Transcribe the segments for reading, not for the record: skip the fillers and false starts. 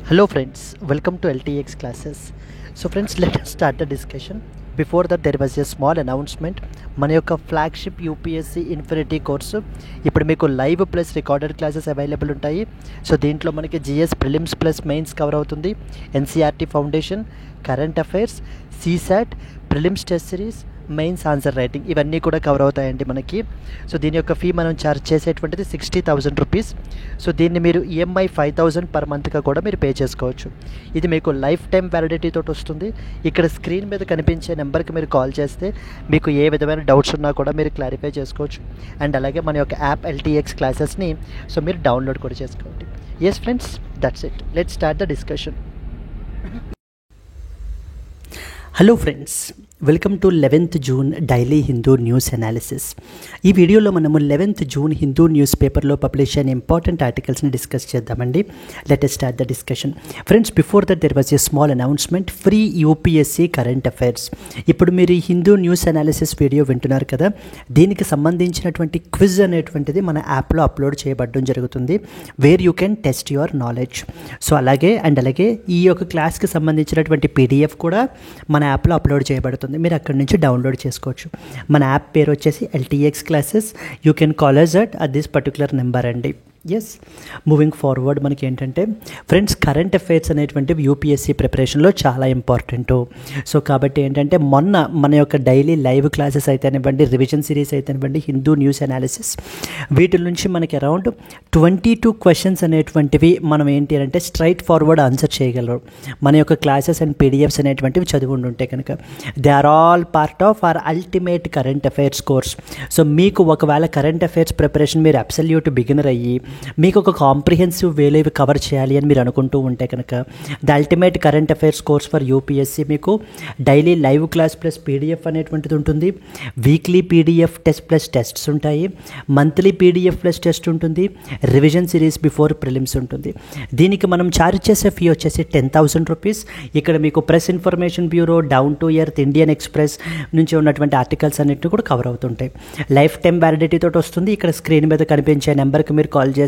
Hello friends, welcome to LTX classes. So friends, let us start the discussion. Before that there was a small announcement. మన యొక్క flagship UPSC infinity course ఇప్పుడు మీకు live plus recorded classes available ఉంటాయి. So దీంట్లో మనకి GS prelims plus mains cover అవుతుంది, NCERT foundation, current affairs, CSAT, prelims test series, mains answer writing ఇవన్నీ కూడా కవర్ అవుతాయండి మనకి. సో దీని యొక్క ఫీ మనం ఛార్జ్ చేసేటువంటిది 60,000 రూపీస్. సో దీన్ని మీరు ఈఎంఐ 5,000 పర్ మంత్గా కూడా మీరు పే చేసుకోవచ్చు. ఇది మీకు లైఫ్ టైం వ్యాలిడిటీ తోటి వస్తుంది. ఇక్కడ స్క్రీన్ మీద కనిపించే నెంబర్కి మీరు కాల్ చేస్తే మీకు ఏ విధమైన డౌట్స్ ఉన్నా కూడా మీరు క్లారిఫై చేసుకోవచ్చు. అండ్ అలాగే మన యొక్క యాప్ ఎల్టీఎక్స్ క్లాసెస్ని సో మీరు డౌన్లోడ్ కూడా చేసుకోండి. Yes friends, that's it. Let's start the discussion. Hello friends, welcome to 11th June daily Hindu news analysis. ఈ వీడియోలో మనము 11th జూన్ హిందూ న్యూస్ పేపర్లో పబ్లిష్ అయిన ఇంపార్టెంట్ ఆర్టికల్స్ని డిస్కస్ చేద్దామండి. Let us start the discussion. Friends, before that there was a small announcement. Free UPSC current affairs. ఇప్పుడు మీరు ఈ హిందూ న్యూస్ అనాలిసిస్ వీడియో వింటున్నారు కదా, దీనికి సంబంధించినటువంటి క్విజ్ అనేటువంటిది మన యాప్లో అప్లోడ్ చేయబడడం జరుగుతుంది, where you can test your knowledge. So అలాగే ఈ యొక్క క్లాస్కి సంబంధించినటువంటి పీడిఎఫ్ కూడా మన యాప్లో అప్లోడ్ చేయబడుతుంది. మీరు అక్కడి నుంచి డౌన్లోడ్ చేసుకోవచ్చు. మన యాప్ పేరు వచ్చేసి LTX classes. You can call us at this particular number అండి. ఎస్, మూవింగ్ ఫార్వర్డ్ మనకి ఏంటంటే ఫ్రెండ్స్, కరెంట్ అఫైర్స్ అనేటువంటివి యూపీఎస్సీ ప్రిపరేషన్లో చాలా ఇంపార్టెంట్. సో కాబట్టి ఏంటంటే మొన్న మన యొక్క డైలీ లైవ్ క్లాసెస్ అయితేనివ్వండి, రివిజన్ సిరీస్ అయితేనివ్వండి, హిందూ న్యూస్ అనాలిసిస్, వీటి నుంచి మనకి అరౌండ్ 22 క్వశ్చన్స్ అనేటువంటివి మనం ఏంటి అంటే స్ట్రైట్ ఫార్వర్డ్ ఆన్సర్ చేయగలరు. మన యొక్క క్లాసెస్ అండ్ పీడిఎఫ్స్ అనేటువంటివి చదివి ఉంటే కనుక they are all part of our ultimate current affairs course. So మీకు ఒకవేళ కరెంట్ అఫైర్స్ ప్రిపరేషన్ మీరు అబ్సల్యూట్ బిగినర్ అయ్యి మీకు ఒక కాంప్రిహెన్సివ్ వేలో ఇవి కవర్ చేయాలి అని మీరు అనుకుంటూ ఉంటే కనుక the ultimate current affairs course for UPSC మీకు daily live class plus PDF అనేటువంటిది ఉంటుంది, weekly PDF test plus tests ఉంటాయి, మంత్లీ పీడిఎఫ్ ప్లస్ టెస్ట్ ఉంటుంది, రివిజన్ సిరీస్ బిఫోర్ ప్రిలిమ్స్ ఉంటుంది. దీనికి మనం ఛార్జ్ చేసే ఫీ వచ్చేసి 10,000 రూపీస్. ఇక్కడ మీకు press information bureau, down to earth, Indian express నుంచి ఉన్నటువంటి ఆర్టికల్స్ అన్నింటినీ కూడా కవర్ అవుతుంటాయి. లైఫ్ టైం వ్యాలిడిటీ తోటి వస్తుంది. ఇక్కడ స్క్రీన్ మీద కనిపించే నెంబర్కి మీరు కాల్ చేస్తే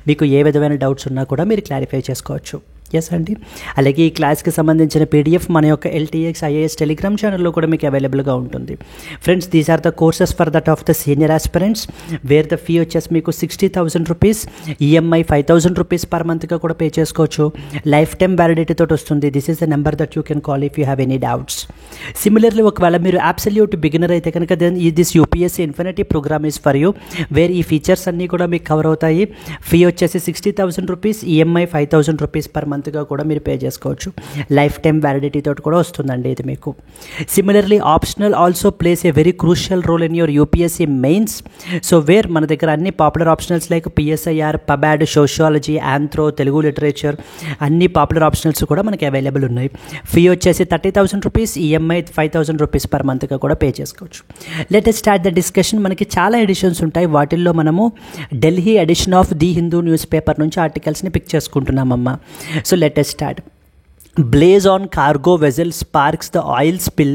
మీకు ఏ విధమైన డౌట్స్ ఉన్నా కూడా మీరు క్లారిఫై చేసుకోవచ్చు. ఎస్ అండి. అలాగే ఈ క్లాస్కి సంబంధించిన పీడిఎఫ్ మన యొక్క ఎల్టీఎక్స్ ఐఏఎస్ టెలిగ్రామ్ ఛానల్లో కూడా మీకు అవైలబుల్గా ఉంటుంది. Friends, these are the courses for that of the senior aspirants, where the fee వచ్చేసి మీకు 60,000 రూపీస్, ఈఎంఐ 5,000 రూపీస్ పర్ మంత్గా కూడా పే చేసుకోవచ్చు. లైఫ్ టైం వ్యాలిడిటీ తోటి వస్తుంది. This is the number that you can call if you have any doubts. Similarly ఒకవేళ మీరు absolute beginner అయితే కనుక then this UPSC infinity programme is for you, where ఈ ఫీచర్స్ అన్నీ కూడా మీకు కవర్ అవుతాయి. ఫీ వచ్చేసి 60,000 రూపీస్, ఈఎంఐ 5,000 రూపీస్ పర్ మంత్గా కూడా మీరు పే చేసుకోవచ్చు. లైఫ్ టైం వ్యాలిడిటీ తోటి కూడా వస్తుందండి ఇది మీకు. Similarly optional also plays a very crucial role in your UPSC mains. So where మన దగ్గర అన్ని popular optionals like PSIR, PubAd, sociology, anthro, Telugu literature అన్ని పాపులర్ ఆప్షనల్స్ కూడా మనకి అవైలబుల్ ఉన్నాయి. ఫీ వచ్చేసి 30,000 రూపీస్, ఈఎంఐ 5,000 రూపీస్ పర్ మంత్గా కూడా పే చేసుకోవచ్చు. Let us start the discussion. మనకి చాలా ఎడిషన్స్ ఉంటాయి. వాటిల్లో మనము Delhi edition of the Hindu newspaper నుంచి ఆర్టికల్స్ని pick చేసుకుంటున్నామమ్మా. So let us start. Blaze on cargo vessel sparks the oil spill,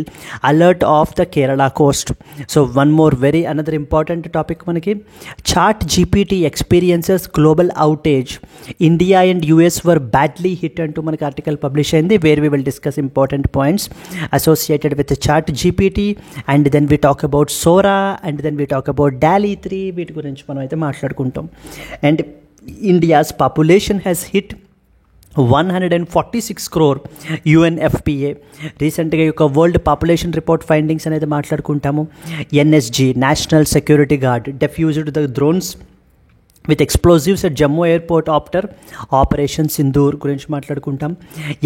alert off the Kerala coast. So one more another important topic manaki, Chat GPT experiences global outage, India and US were badly hit antu manaki article publish ayindi, where we will discuss important points associated with the Chat GPT, and then we talk about Sora, and then we talk about DALL-E 3 వీటి గురించి మనం అయితే మాట్లాడుకుంటాం. And India's population has hit 146 crore UNFPA. రీసెంట్గా ఈ యొక్క world population report findings అనేది మాట్లాడుకుంటాము. NSG, national security guard, defused the drones with explosives at Jammu airport after operation Sindoor గురించి మాట్లాడుకుంటాం.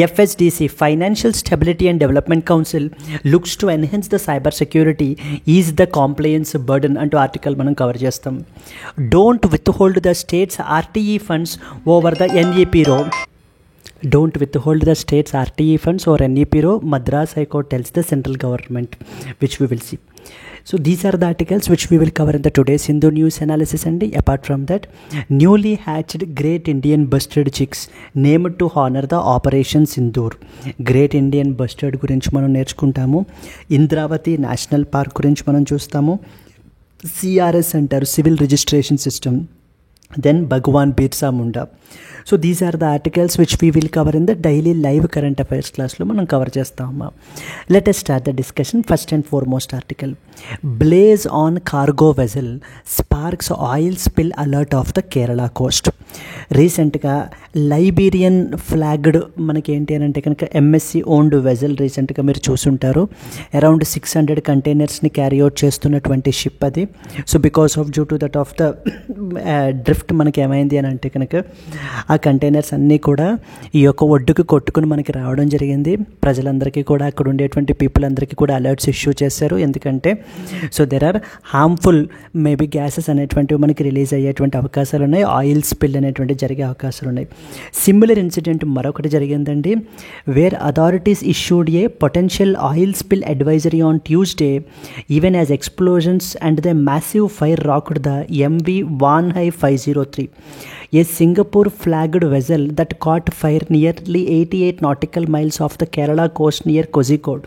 FSDC, financial stability and development council looks to enhance the cyber security, is the compliance burden అంటూ article మనం cover చేస్తాం. Don't withhold the states RTE funds over the NEP row. Don't withhold the state's RTE funds or NEP row, Madras High Court tells the central government, which we will see. So these are the articles which we will cover in the today's Hindu news analysis. And apart from that, newly hatched Great Indian Bustard chicks named to honor the Operation Sindoor. Great Indian Bustard గురించి మనం నేర్చుకుంటాము. Indravati national park గురించి మనం చూస్తాము. CRS అంటారు, civil registration system. then Bhagwan Birsa Munda. So these are the articles which we will cover in the daily live current affairs class lo manam cover chestama. Let us start the discussion. First and foremost article, blaze on cargo vessel sparks oil spill alert of the Kerala coast. రీసెంట్గా Liberian flagged మనకి ఏంటి అని అంటే కనుక MSc owned vessel రీసెంట్గా మీరు చూసుంటారు. Around 600 కంటైనర్స్ని carry out చేస్తున్నటువంటి షిప్ అది. So because of due to that of the drift మనకి ఏమైంది అని అంటే కనుక ఆ కంటైనర్స్ అన్నీ కూడా ఈ యొక్క ఒడ్డుకు కొట్టుకుని మనకి రావడం జరిగింది. ప్రజలందరికీ కూడా అక్కడ ఉండేటువంటి పీపుల్ అందరికీ కూడా అలర్ట్స్ ఇష్యూ చేశారు. ఎందుకంటే so there are harmful maybe gases అనేటువంటివి మనకి రిలీజ్ అయ్యేటువంటి అవకాశాలు ఉన్నాయి. ఆయిల్ స్పిల్ అనేటువంటి జరిగే అవకాశాలు ఉన్నాయి. సిమిలర్ ఇన్సిడెంట్ మరొకటి జరిగిందండి, where authorities issued a potential oil spill advisory on Tuesday even as explosions and the massive fire rocked the MV Wanhai 503, a Singapore flagged vessel that caught fire nearly 88 nautical miles off the Kerala coast near Kozhikode.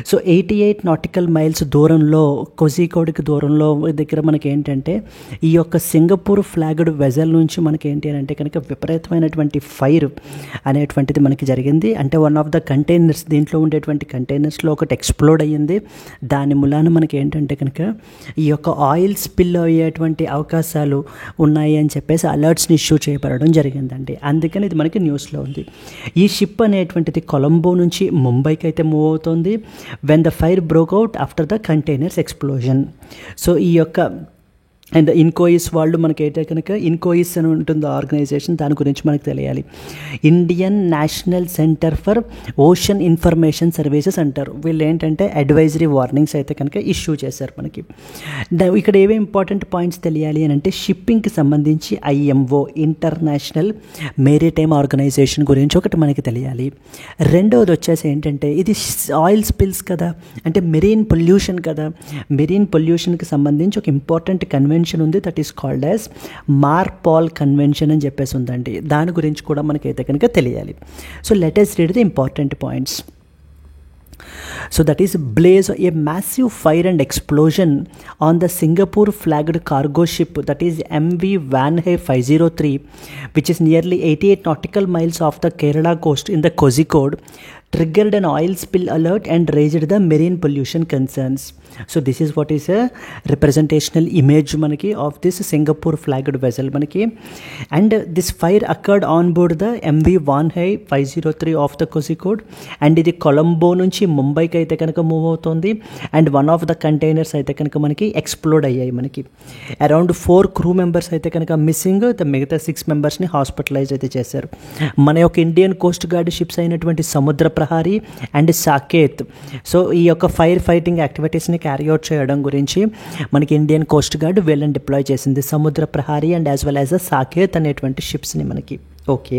So 88 nautical miles దూరంలో, కోజికోడ్కి దూరంలో దగ్గర మనకి ఏంటంటే ఈ యొక్క Singapore flagged vessel నుంచి మనకి ఏంటి అని అంటే కనుక విపరీతమైనటువంటి ఫైర్ అనేటువంటిది మనకి జరిగింది. అంటే వన్ ఆఫ్ ద కంటైనర్స్, దీంట్లో ఉండేటువంటి కంటైనర్స్లో ఒకటి ఎక్స్ప్లోడ్ అయ్యింది. దాని మూలాన మనకి ఏంటంటే కనుక ఈ యొక్క ఆయిల్ స్పిల్ అయ్యేటువంటి అవకాశాలు ఉన్నాయి అని చెప్పేసి అలర్ట్స్ని ఇష్యూ చేయబడడం జరిగిందండి. అందుకని ఇది మనకి న్యూస్లో ఉంది. ఈ షిప్ అనేటువంటిది కొలంబో నుంచి ముంబైకి అయితే మూవ్ అవుతుంది when the fire broke out after the containers explosion. So ఈ యొక్క అండ్ ఇన్కోయిస్ వాళ్ళు మనకి అయితే కనుక ఇన్కోయిస్ అని ఉంటుంది ఆర్గనైజేషన్, దాని గురించి మనకు తెలియాలి. Indian national centre for ocean information services అంటారు. వీళ్ళు ఏంటంటే అడ్వైజరీ వార్నింగ్స్ అయితే కనుక ఇష్యూ చేశారు మనకి. ఇక్కడ ఏవే ఇంపార్టెంట్ పాయింట్స్ తెలియాలి అని అంటే షిప్పింగ్కి సంబంధించి IMO ఇంటర్నేషనల్ మేరిటైమ్ ఆర్గనైజేషన్ గురించి ఒకటి మనకి తెలియాలి. రెండవది వచ్చేసి ఏంటంటే ఇది ఆయిల్ స్పిల్స్ కదా, అంటే మెరీన్ పొల్యూషన్ కదా. మెరీన్ పొల్యూషన్కి సంబంధించి ఒక ఇంపార్టెంట్ కన్వెన్షన్ ఉంది, that is called as MARPOL convention అని చెప్పేసి ఉందండి. దాని గురించి కూడా మనకైతే కనుక తెలియాలి. So let us read the important points. So that is blaze a massive fire and explosion on the Singapore flagged cargo ship, that is MV Wanhai 503, which is nearly 88 nautical miles off the Kerala coast in the Kozhikode, triggered an oil spill alert and raised the marine pollution concerns. So this is what is a representational image manaki of this Singapore flagged vessel manaki, and this fire occurred on board the MV Wanhai 503 of the Kozhikode, and ఇది కొలంబో నుంచి ముంబైకి అయితే కనుక move అవుతుంది. And one of the containers అయితే కనుక మనకి explode అయ్యాయి. మనకి అరౌండ్ 4 క్రూ మెంబర్స్ అయితే కనుక మిస్సింగ్, మిగతా 6 మెంబర్స్ని హాస్పిటలైజ్ అయితే చేశారు. మన యొక్క ఇండియన్ కోస్ట్ గార్డ్ షిప్స్ అయినటువంటి సముద్ర ప్రహారీ అండ్ సాకేత్, సో ఈ యొక్క ఫైర్ ఫైటింగ్ యాక్టివిటీస్ని క్యారీ అవుట్ చేయడం గురించి మనకి ఇండియన్ కోస్ట్ గార్డ్ వీళ్ళని డిప్లాయ్ చేసింది, Samudra Prahari and as well as Saket అనేటువంటి షిప్స్ని మనకి. ఓకే,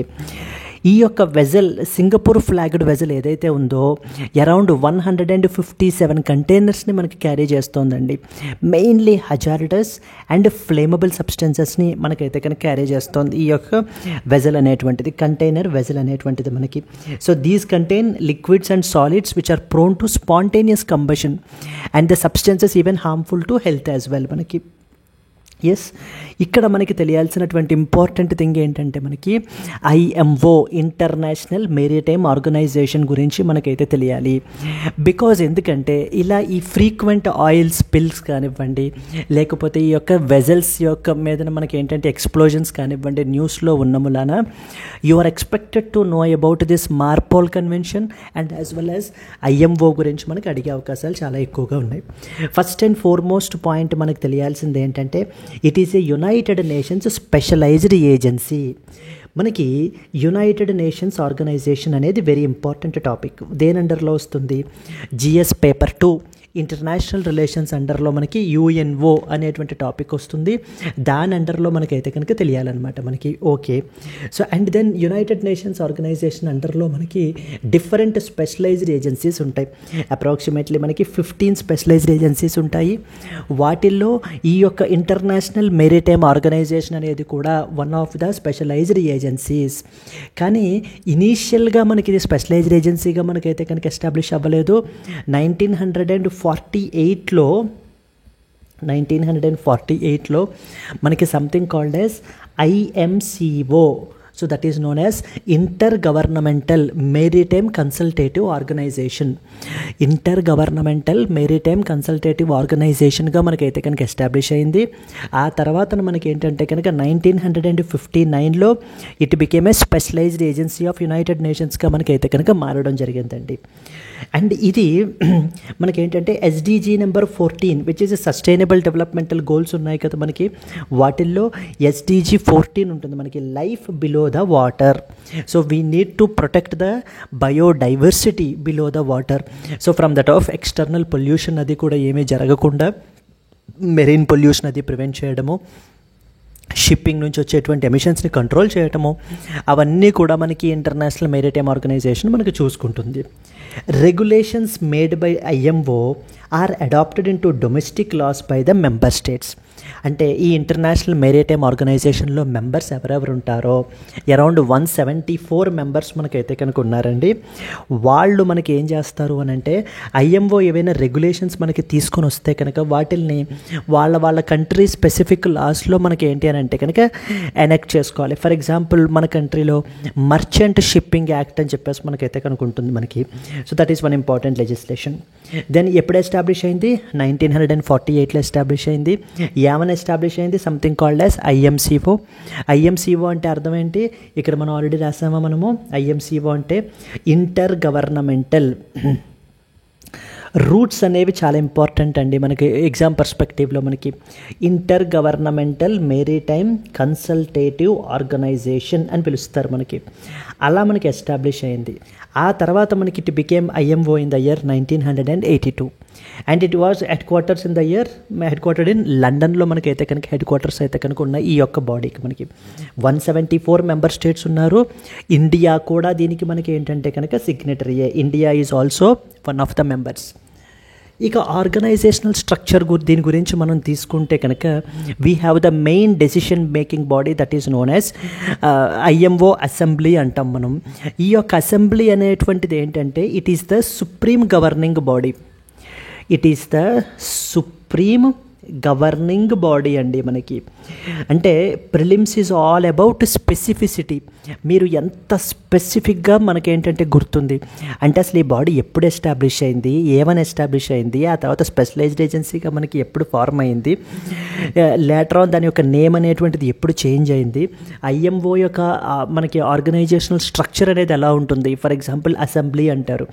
ఈ యొక్క వెజల్ సింగపూర్ ఫ్లాగ్డ్ వెజల్ ఏదైతే ఉందో అరౌండ్ 157 కంటైనర్స్ని మనకి క్యారీ చేస్తోందండి. మెయిన్లీ హజార్డస్ అండ్ ఫ్లేమబుల్ సబ్స్టెన్సెస్ని మనకైతే కనుక క్యారీ చేస్తోంది ఈ యొక్క వెజల్ అనేటువంటిది, కంటైనర్ వెజల్ అనేటువంటిది మనకి. So these contain liquids and solids which are prone to spontaneous combustion and the substances even harmful to health as well మనకి. ఎస్, ఇక్కడ మనకి తెలియాల్సినటువంటి ఇంపార్టెంట్ థింగ్ ఏంటంటే మనకి IMO ఇంటర్నేషనల్ మేరిటైమ్ ఆర్గనైజేషన్ గురించి మనకైతే తెలియాలి. బికాజ్ ఎందుకంటే ఇలా ఈ ఫ్రీక్వెంట్ ఆయిల్ స్పిల్స్ కానివ్వండి, లేకపోతే ఈ యొక్క వెజల్స్ యొక్క మీద మనకి ఏంటంటే ఎక్స్ప్లోజన్స్ కానివ్వండి న్యూస్లో ఉన్న మూలాన you are expected to know about this MARPOL convention and as well as IMO గురించి మనకి అడిగే అవకాశాలు చాలా ఎక్కువగా ఉన్నాయి. ఫస్ట్ అండ్ ఫార్మోస్ట్ పాయింట్ మనకు తెలియాల్సింది ఏంటంటే it is a United Nations specialised agency. మనకి యునైటెడ్ నేషన్స్ ఆర్గనైజేషన్ అనేది వెరీ ఇంపార్టెంట్ టాపిక్. దేని అండర్లో వస్తుంది? GS పేపర్ 2 ఇంటర్నేషనల్ రిలేషన్స్ అండర్లో మనకి UNO అనేటువంటి టాపిక్ వస్తుంది. దాని అండర్లో మనకైతే కనుక తెలియాలన్నమాట మనకి. Okay, so and then United Nations Organisation అండర్లో మనకి డిఫరెంట్ స్పెషలైజ్డ్ ఏజెన్సీస్ ఉంటాయి. అప్రాక్సిమేట్లీ మనకి 15 స్పెషలైజ్డ్ ఏజెన్సీస్ ఉంటాయి. వాటిల్లో ఈ యొక్క ఇంటర్నేషనల్ మెరిటైమ్ ఆర్గనైజేషన్ అనేది కూడా one of the specialised agencies. కానీ ఇనీషియల్గా మనకి ఇది స్పెషలైజ్డ్ ఏజెన్సీగా మనకైతే కనుక ఎస్టాబ్లిష్ అవ్వలేదు. 1948లో మనకి something called as IMCO. So that is known as Intergovernmental Maritime Consultative Organization. Intergovernmental maritime consultative ఆర్గనైజేషన్గా మనకైతే కనుక ఎస్టాబ్లిష్ అయింది. ఆ తర్వాత మనకి ఏంటంటే కనుక 1959లో it became a specialised agency of United నేషన్స్గా మనకైతే కనుక మారడం జరిగిందండి. అండ్ ఇది మనకేంటంటే SDG number 14 which is sustainable developmental goals ఉన్నాయి కదా మనకి, వాటిల్లో SDG 14 ఉంటుంది మనకి, life below the water. So we need to protect the biodiversity below the water. So from that of external pollution అది కూడా ఏమీ జరగకుండా మెరీన్ పొల్యూషన్ అది ప్రివెంట్ చేయడము, షిప్పింగ్ నుంచి వచ్చేటువంటి ఎమిషన్స్ని కంట్రోల్ చేయటము, అవన్నీ కూడా మనకి ఇంటర్నేషనల్ మెరిటైమ్ ఆర్గనైజేషన్ మనకు చూసుకుంటుంది. Regulations made by IMO are adopted in to domestic laws by the member states. అంటే ఈ ఇంటర్నేషనల్ మెరిటైమ్ ఆర్గనైజేషన్లో మెంబర్స్ ఎవరెవరు ఉంటారో అరౌండ్ 174 మెంబర్స్ మనకైతే కనుక ఉన్నారండి. వాళ్ళు మనకి ఏం చేస్తారు అని అంటే IMO ఏవైనా రెగ్యులేషన్స్ మనకి తీసుకొని వస్తే కనుక వాటిల్ని వాళ్ళ కంట్రీ స్పెసిఫిక్ లాస్లో మనకి ఏంటి అని అంటే కనుక ఎనెక్ట్ చేసుకోవాలి. ఫర్ ఎగ్జాంపుల్ మన కంట్రీలో మర్చెంట్ షిప్పింగ్ యాక్ట్ అని చెప్పేసి మనకైతే కనుక ఉంటుంది మనకి. So that is one important legislation. Then ఎప్పుడు ఎస్టాబ్లిష్ అయింది? 1948లో ఎస్టాబ్లిష్ అయింది. ఏమైనా ఎస్టాబ్లిష్ అయింది? Something called as IMCO. IMCO అంటే అర్థం ఏంటి? ఇక్కడ మనం ఆల్రెడీ రాసామా మనము. IMCO అంటే ఇంటర్ గవర్నమెంటల్. రూట్స్ అనేవి చాలా ఇంపార్టెంట్ అండి మనకి ఎగ్జామ్ పర్స్పెక్టివ్లో. మనకి intergovernmental maritime consultative organisation అని పిలుస్తారు మనకి. అలా మనకి ఎస్టాబ్లిష్ అయింది. ఆ తర్వాత మనకి it became IMO in the year 1982 and it was head quartered in లండన్లో మనకైతే కనుక హెడ్ క్వార్టర్స్ అయితే కనుక ఉన్నాయి ఈ యొక్క బాడీకి. మనకి 174 మెంబర్ స్టేట్స్ ఉన్నారు. ఇండియా కూడా దీనికి మనకి ఏంటంటే కనుక సిగ్నేటరీయే. India is also one of the members. ఇక ఆర్గనైజేషనల్ స్ట్రక్చర్ దీని గురించి మనం తీసుకుంటే కనుక we have the main decision making body that is known as IMO assembly అంటాం మనం. ఈ యొక్క అసెంబ్లీ అనేటువంటిది ఏంటంటే it is the supreme governing body. It is the supreme governing body అండి మనకి. అంటే prelims is all about specificity. మీరు ఎంత స్పెసిఫిక్గా మనకేంటంటే గుర్తుంది అంటే అసలు ఈ బాడీ ఎప్పుడు ఎస్టాబ్లిష్ అయింది, ఏమని ఎస్టాబ్లిష్ అయింది, ఆ తర్వాత స్పెషలైజ్డ్ ఏజెన్సీగా మనకి ఎప్పుడు ఫార్మ్ అయింది, లేటర్ ఆన్ దాని యొక్క నేమ్ అనేటువంటిది ఎప్పుడు చేంజ్ అయింది, IMO యొక్క మనకి ఆర్గనైజేషనల్ స్ట్రక్చర్ అనేది ఎలా ఉంటుంది. ఫర్ ఎగ్జాంపుల్ అసెంబ్లీ అంటారు.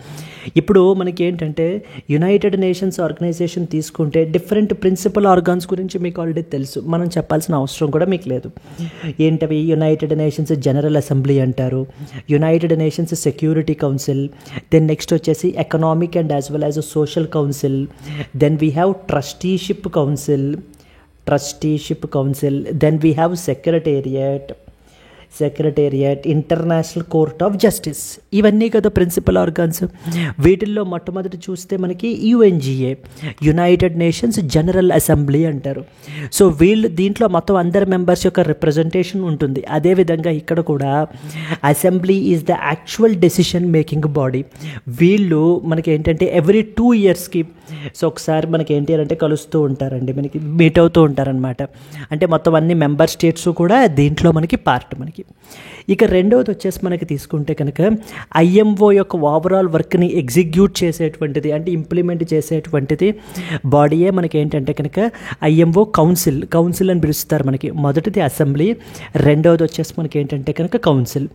ఇప్పుడు మనకి ఏంటంటే యునైటెడ్ నేషన్స్ ఆర్గనైజేషన్ తీసుకుంటే డిఫరెంట్ ప్రిన్సిపల్ ఆర్గాన్స్ గురించి మీకు ఆల్రెడీ తెలుసు, మనం చెప్పాల్సిన అవసరం కూడా మీకు లేదు. ఏంటవి? యునైటెడ్ నేషన్స్ జనరల్ అసెంబ్లీ అంటారు, United Nations Security Council, then next వచ్చేసి economic and as well as social council, then we have trusteeship council, then we have secretariat, International Court of Justice. ఇవన్నీ కదా ప్రిన్సిపల్ ఆర్గాన్స్. వీటిల్లో మొట్టమొదటి చూస్తే మనకి UNGA, United Nations General Assembly అంటారు. So దీంట్లో మొత్తం అందరి మెంబర్స్ యొక్క రిప్రజెంటేషన్ ఉంటుంది. అదేవిధంగా ఇక్కడ కూడా assembly is the actual decision making body. వీళ్ళు మనకి ఏంటంటే ఎవ్రీ 2 ఇయర్స్కి సో ఒకసారి మనకి ఏంటి అంటే కలుస్తూ ఉంటారండి, మనకి మీట్ అవుతూ ఉంటారనమాట. అంటే మొత్తం అన్ని మెంబర్ స్టేట్స్ కూడా దీంట్లో మనకి పార్ట్ మనకి. ఇక రెండవది వచ్చేసి మనకి తీసుకుంటే కనుక IMO యొక్క ఓవరాల్ వర్క్ని ఎగ్జిక్యూట్ చేసేటువంటిది అంటే ఇంప్లిమెంట్ చేసేటువంటిది బాడీయే మనకి ఏంటంటే కనుక IMO కౌన్సిల్ అని పిలుస్తారు మనకి. మొదటిది అసెంబ్లీ, రెండవది వచ్చేసి మనకి ఏంటంటే కనుక కౌన్సిల్.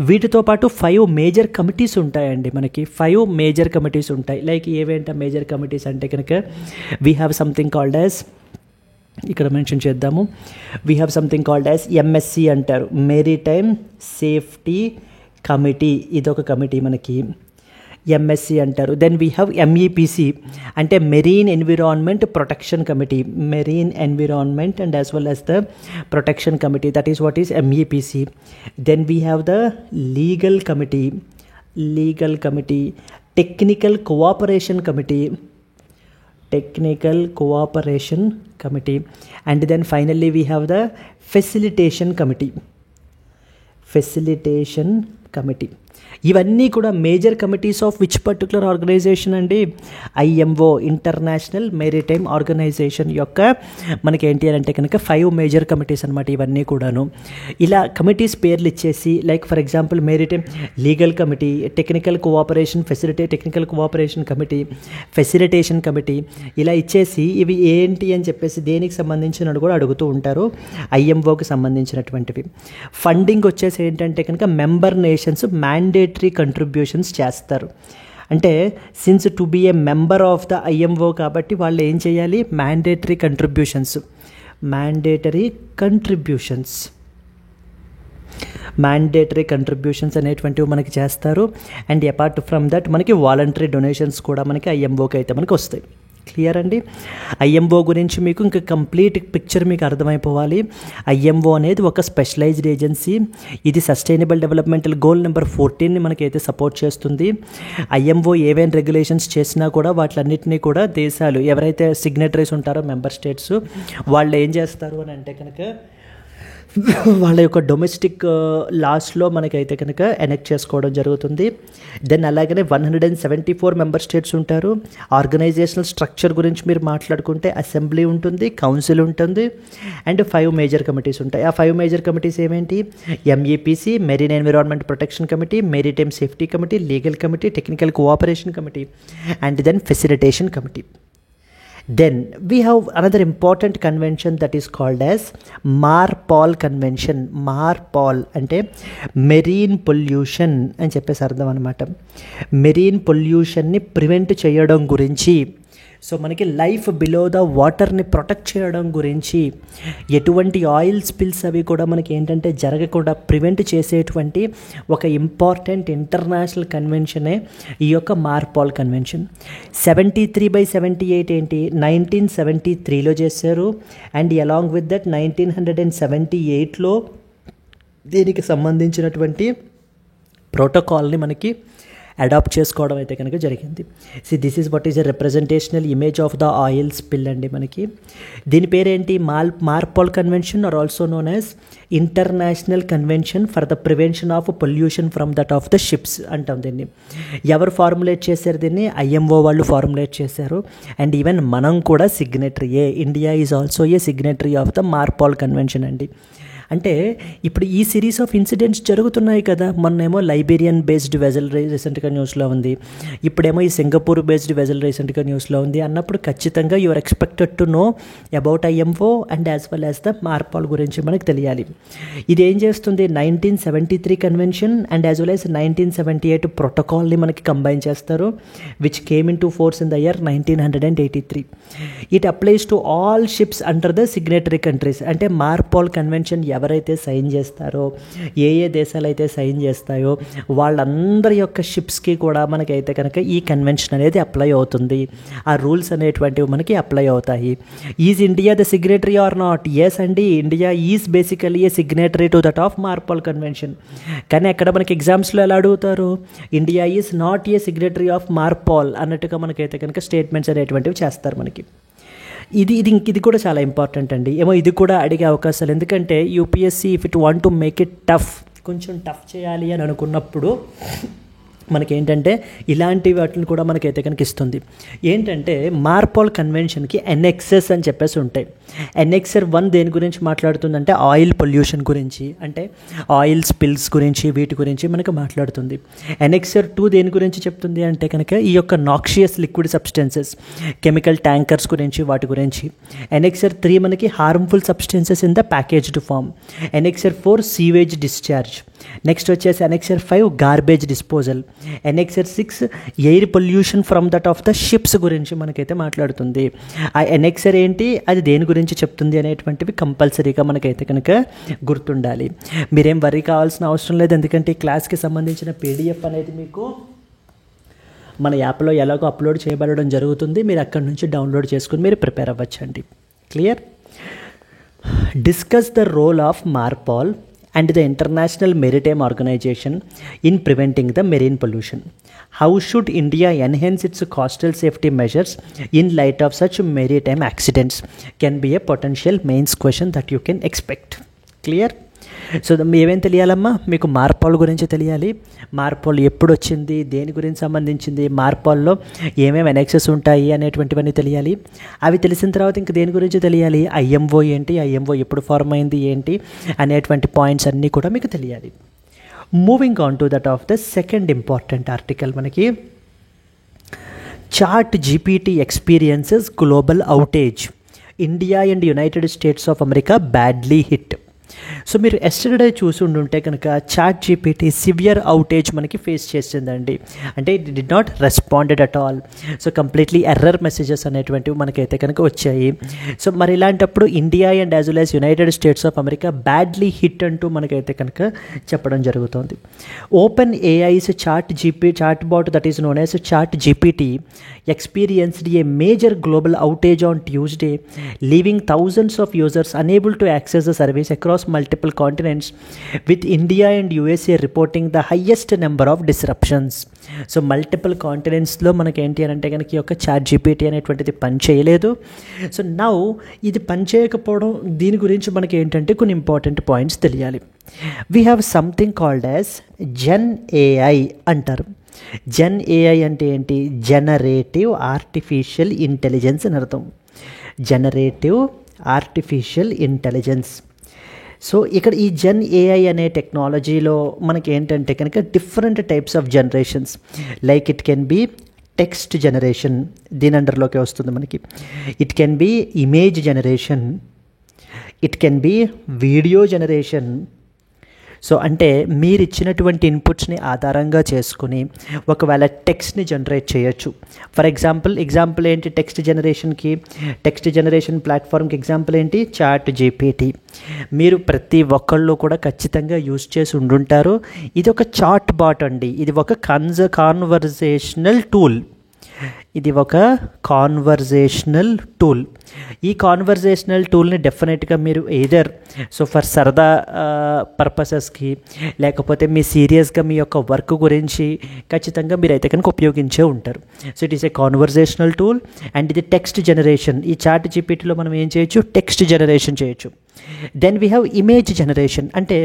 వీటితో పాటు 5 మేజర్ కమిటీస్ ఉంటాయండి మనకి. 5 మేజర్ కమిటీస్ ఉంటాయి. లైక్ ఏవేంట మేజర్ కమిటీస్ అంటే కనుక we have something called as, ఇక్కడ మెన్షన్ చేద్దాము, we have something called as MSC అంటారు, మెరిటైమ్ సేఫ్టీ కమిటీ. ఇదొక కమిటీ మనకి, MSC అంటారు. దెన్ వీ హ్యావ్ MEPC అంటే marine environment protection committee, marine environment and as well as the protection committee, that is what is MEPC. Then we have the legal committee, technical cooperation committee, and then finally we have the facilitation committee. ఇవన్నీ కూడా major committees of which particular organisation అండి? IMO, international maritime organisation యొక్క మనకి ఏంటి అని అంటే కనుక 5 major committees అనమాట ఇవన్నీ కూడాను. ఇలా కమిటీస్ పేర్లు ఇచ్చేసి like for example maritime legal committee, technical cooperation technical cooperation committee, facilitation committee ఇలా ఇచ్చేసి ఇవి ఏంటి అని చెప్పేసి దేనికి సంబంధించినవి కూడా అడుగుతూ ఉంటారు, ఐఎంఓకి సంబంధించినటువంటివి. ఫండింగ్ వచ్చేసి ఏంటంటే కనుక మెంబర్ నేషన్స్ మ్యాండేటరీ కంట్రిబ్యూషన్స్ చేస్తారు. అంటే since to be a member of the IMO కాబట్టి వాళ్ళు ఏం చేయాలి? మ్యాండేటరీ కంట్రిబ్యూషన్స్ అనేటువంటివి మనకి చేస్తారు. అండ్ అపార్ట్ ఫ్రమ్ దట్ మనకి వాలంటరీ డొనేషన్స్ కూడా మనకి ఐఎంఓకి అయితే మనకి వస్తాయి. క్లియర్ అండి? ఐఎంఓ గురించి మీకు ఇంకా కంప్లీట్ పిక్చర్ మీకు అర్థమైపోవాలి. ఐఎంఓ అనేది ఒక స్పెషలైజ్డ్ ఏజెన్సీ. ఇది సస్టైనబుల్ డెవలప్మెంటల్ గోల్ నెంబర్ 14ని మనకైతే సపోర్ట్ చేస్తుంది. ఐఎంఓ ఏవైనా రెగ్యులేషన్స్ చేసినా కూడా వాటిలన్నింటినీ కూడా దేశాలు ఎవరైతే సిగ్నేటరీస్ ఉంటారో మెంబర్ స్టేట్స్ వాళ్ళు ఏం చేస్తారు అని అంటే కనుక వాళ్ళ యొక్క డొమెస్టిక్ లాస్లో మనకైతే కనుక ఎనెక్ట్ చేసుకోవడం జరుగుతుంది. దెన్ అలాగనే 174 మెంబర్ స్టేట్స్ ఉంటారు. ఆర్గనైజేషనల్ స్ట్రక్చర్ గురించి మీరు మాట్లాడుకుంటే అసెంబ్లీ ఉంటుంది, కౌన్సిల్ ఉంటుంది, అండ్ 5 మేజర్ కమిటీస్ ఉంటాయి. ఆ 5 మేజర్ కమిటీస్ ఏమేంటి? MEPC, marine environment protection committee, maritime safety committee, legal committee, technical cooperation committee, and then facilitation committee. Then we have another important convention that is called as MARPOL convention. MARPOL అంటే marine pollution అని చెప్పేసి అర్థం అనమాట. Marine పొల్యూషన్ని prevent చేయడం గురించి, so మనకి life below the వాటర్ని protect చేయడం గురించి, ఎటువంటి ఆయిల్ స్పిల్స్ అవి కూడా మనకి ఏంటంటే జరగకుండా ప్రివెంట్ చేసేటువంటి ఒక ఇంపార్టెంట్ ఇంటర్నేషనల్ కన్వెన్షనే ఈ యొక్క మార్పాల్ కన్వెన్షన్. 73/78 ఏంటి? 1973లో చేశారు. అండ్ అలాంగ్ విత్ దట్ 1978లో దీనికి సంబంధించినటువంటి ప్రోటోకాల్ని మనకి అడాప్ట్ చేసుకోవడం అయితే కనుక జరిగింది. This is what is a representational image of the oil spill అండి మనకి. దీని పేరేంటి? MARPOL convention or also known as international convention for the prevention of pollution from that of the ships అంటాం దీన్ని. ఎవరు ఫార్ములేట్ చేశారు దీన్ని? ఐఎంఓ వాళ్ళు ఫార్ములేట్ చేశారు. అండ్ ఈవెన్ మనం కూడా సిగ్నేటరీయే. India is also a signatory of the MARPOL convention అండి. అంటే ఇప్పుడు ఈ సిరీస్ ఆఫ్ ఇన్సిడెంట్స్ జరుగుతున్నాయి కదా. మొన్నేమో లైబేరియన్ బేస్డ్ వెజల్ రీసెంట్గా న్యూస్లో ఉంది, ఇప్పుడేమో ఈ సింగపూర్ బేస్డ్ వెజల్ రీసెంట్గా న్యూస్లో ఉంది అన్నప్పుడు ఖచ్చితంగా you are expected to know about IMO and as well as the MARPOL గురించి మనకు తెలియాలి. ఇది ఏం చేస్తుంది? 1973 convention and as well as 1978 ప్రోటోకాల్ని మనకి కంబైన్ చేస్తారు, which came into force in the year 1983. It applies to all ships under the signatory countries. అంటే మార్పాల్ కన్వెన్షన్ ఎవరైతే సైన్ చేస్తారో, ఏ దేశాలు అయితే సైన్ చేస్తాయో వాళ్ళందరి యొక్క షిప్స్కి కూడా మనకైతే కనుక ఈ కన్వెన్షన్ అనేది అప్లై అవుతుంది. ఆ రూల్స్ అనేటువంటివి మనకి అప్లై అవుతాయి. Is India the signatory or not? Yes అండి, India is basically a signatory to that of MARPOL convention. కానీ అక్కడ మనకి ఎగ్జామ్స్లో ఎలా అడుగుతారు? India is not a signatory of MARPOL అన్నట్టుగా మనకైతే కనుక స్టేట్మెంట్స్ అనేటువంటివి చేస్తారు మనకి. ఇది కూడా చాలా ఇంపార్టెంట్ అండి. ఏమో ఇది కూడా అడిగే అవకాశాలు, ఎందుకంటే UPSC if it want to make it tough, కొంచెం టఫ్ చేయాలి అని అనుకున్నప్పుడు మనకేంటంటే ఇలాంటి వాటిని కూడా మనకైతే కనుక ఇస్తుంది. ఏంటంటే మార్పాల్ కన్వెన్షన్కి ఎన్ఎక్సెస్ అని చెప్పేసి ఉంటాయి. ఎన్ఎక్సర్ 1 దేని గురించి మాట్లాడుతుందంటే ఆయిల్ పొల్యూషన్ గురించి, అంటే ఆయిల్ స్పిల్స్ గురించి వీటి గురించి మనకు మాట్లాడుతుంది. ఎన్ఎక్సర్ 2 దేని గురించి చెప్తుంది అంటే కనుక ఈ యొక్క noxious liquid substances, chemical tankers గురించి వాటి గురించి. ఎన్ఎక్సర్ 3 మనకి harmful substances in the packaged form. Annexure 4 sewage discharge. Next వచ్చేసి annexure 5 garbage disposal. Annexure 6 air pollution from that of the ships గురించి మనకైతే మాట్లాడుతుంది. ఆ ఎన్ఎక్సర్ ఏంటి, అది దేని గురించి చెప్తుంది అనేటువంటివి కంపల్సరీగా మనకైతే కనుక గుర్తుండాలి. మీరేం వరీ కావాల్సిన అవసరం లేదు, ఎందుకంటే ఈ క్లాస్కి సంబంధించిన పీడిఎఫ్ అనేది మీకు మన యాప్లో ఎలాగో అప్లోడ్ చేయబడడం జరుగుతుంది. మీరు అక్కడి నుంచి డౌన్లోడ్ చేసుకుని మీరు ప్రిపేర్ అవ్వచ్చండి. Clear? Discuss the role of MARPOL and the International Maritime Organization in preventing the marine pollution. How should India enhance its coastal safety measures in light of such maritime accidents? Can be a potential mains question that you can expect. Clear? So ఏమేం తెలియాలమ్మా, మీకు మార్పాల్ గురించి తెలియాలి. మార్పాల్ ఎప్పుడు వచ్చింది, దేని గురించి సంబంధించింది, మార్పాల్లో ఏమేమి ఎనెక్సెస్ ఉంటాయి అనేటువంటివన్నీ తెలియాలి. అవి తెలిసిన తర్వాత ఇంక దేని గురించి తెలియాలి, ఐఎంఓ ఏంటి, ఐఎంఓ ఎప్పుడు ఫార్మ్ అయింది ఏంటి అనేటువంటి పాయింట్స్ అన్నీ కూడా మీకు తెలియాలి. Moving on to that of the second important article, మనకి ChatGPT experiences global outage, India and United States of America badly hit. So మీరు ఎస్టర్డే చూసి ఉండుంటే కనుక చాట్ జీపీటీ సివియర్ అవుటేజ్ మనకి ఫేస్ చేసిందండి. అంటే it did not responded at all. So completely error messages అనేటువంటివి మనకైతే కనుక వచ్చాయి. సో మరి ఇలాంటప్పుడు India and as well as United States of America badly hit అంటూ మనకైతే కనుక చెప్పడం జరుగుతుంది. OpenAI's chatbot that is known as ChatGPT experienced a major global outage on Tuesday, leaving thousands of users unable to access the service across multiple continents, with India and USA reporting the highest number of disruptions. So multiple కాంటినెంట్స్లో మనకి ఏంటి అని అంటే కనుక ఈ యొక్క chat GPT అనేటువంటిది పని చేయలేదు. సో నౌ ఇది పని చేయకపోవడం దీని గురించి మనకి ఏంటంటే కొన్ని ఇంపార్టెంట్ పాయింట్స్ తెలియాలి. We have something called as gen AI అంటారు. జెన్ ఏఐ అంటే ఏంటి, జనరేటివ్ ఆర్టిఫిషియల్ ఇంటెలిజెన్స్ అని అర్థం. Generative artificial intelligence. సో ఇక్కడ ఈ జెన్ ఏఐ అనే టెక్నాలజీలో మనకి ఏంటంటే కనుక different types of generations, like it can be text generation, దీని అండర్లోకి వస్తుంది మనకి. It can be image generation, it can be video generation. So అంటే మీరు ఇచ్చినటువంటి ఇన్పుట్స్ని ఆధారంగా చేసుకుని ఒకవేళ టెక్స్ట్ని జనరేట్ చేయొచ్చు. ఫర్ ఎగ్జాంపుల్ ఏంటి టెక్స్ట్ జనరేషన్ ప్లాట్ఫామ్కి ఎగ్జాంపుల్ ఏంటి, చాట్ జీపీటీ. మీరు ప్రతి ఒక్కళ్ళు కూడా ఖచ్చితంగా యూజ్ చేసి ఉండుంటారు. ఇది ఒక చాట్ బాట్ అండి, ఇది ఒక కాన్వర్జేషనల్ టూల్. ఈ కాన్వర్జేషనల్ టూల్ని డెఫినెట్గా మీరు ఎయిదర్ సో ఫర్ సరదా పర్పసెస్కి, లేకపోతే మీ సీరియస్గా మీ యొక్క వర్క్ గురించి ఖచ్చితంగా మీరైతే కనుక ఉపయోగించే ఉంటారు. So it is a conversational tool and ఇది టెక్స్ట్ జనరేషన్. ఈ చాట్ జీపీటీలో మనం ఏం చేయొచ్చు, టెక్స్ట్ జనరేషన్ చేయొచ్చు. Then we have image generation, అంటే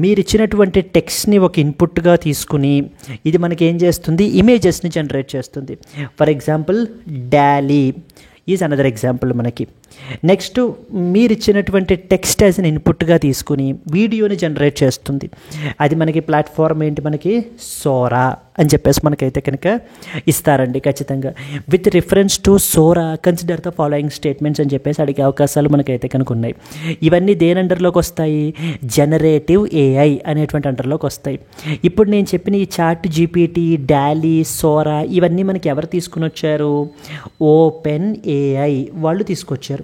మీరు ఇచ్చినటువంటి టెక్స్ట్ని ఒక ఇన్పుట్గా తీసుకుని ఇది మనకి ఏం చేస్తుంది, ఇమేజెస్ని జనరేట్ చేస్తుంది. For example Dolly is another example మనకి. నెక్స్ట్ మీరు ఇచ్చినటువంటి టెక్స్ట్ యాజ్ అన్ ఇన్పుట్గా తీసుకుని వీడియోని జనరేట్ చేస్తుంది. అది మనకి ప్లాట్ఫామ్ ఏంటి, మనకి సోరా అని చెప్పేసి మనకైతే కనుక ఇస్తారండి ఖచ్చితంగా. With reference to Sora consider the following statements అని చెప్పేసి అడిగే అవకాశాలు మనకైతే కనుక ఉన్నాయి. ఇవన్నీ దేని అండర్లోకి వస్తాయి, జనరేటివ్ ఏఐ అనేటువంటి అండర్లోకి వస్తాయి. ఇప్పుడు నేను చెప్పిన ఈ చాట్ జీపీటీ, డాలీ, సోరా ఇవన్నీ మనకి ఎవరు తీసుకుని వచ్చారు, ఓపెన్ ఏఐ వాళ్ళు తీసుకొచ్చారు.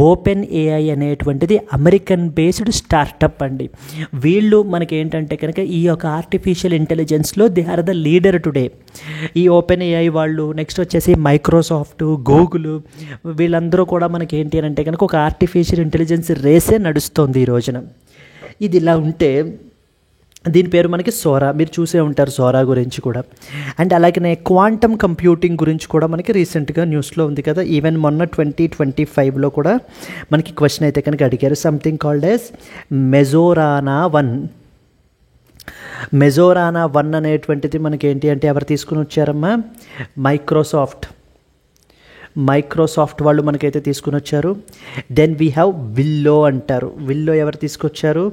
ఓపెన్ ఏఐ అనేటువంటిది అమెరికన్ బేస్డ్ స్టార్టప్ అండి. వీళ్ళు మనకి ఏంటంటే కనుక ఈ యొక్క ఆర్టిఫిషియల్ ఇంటెలిజెన్స్లో they are the leader today. ఈ ఓపెన్ ఏఐ వాళ్ళు, నెక్స్ట్ వచ్చేసి మైక్రోసాఫ్ట్, గూగుల్, వీళ్ళందరూ కూడా మనకి ఏంటి అని అంటే కనుక ఒక ఆర్టిఫిషియల్ ఇంటెలిజెన్స్ రేసే నడుస్తుంది ఈ రోజున. ఇది ఇలా ఉంటే దీని పేరు మనకి సోరా, మీరు చూసే ఉంటారు సోరా గురించి కూడా. అండ్ అలాగనే క్వాంటమ్ కంప్యూటింగ్ గురించి కూడా మనకి రీసెంట్గా న్యూస్లో ఉంది కదా. ఈవెన్ మొన్న 2025లో కూడా మనకి క్వశ్చన్ అయితే కనుక అడిగారు. సంథింగ్ కాల్డ్ యాజ్ మెజోరానా 1 అనేటువంటిది మనకి ఏంటి అంటే ఎవరు తీసుకుని వచ్చారమ్మా, మైక్రోసాఫ్ట్ వాళ్ళు మనకైతే తీసుకుని వచ్చారు. దెన్ వీ హ్యావ్ విల్లో అంటారు. విల్లో ఎవరు తీసుకొచ్చారు,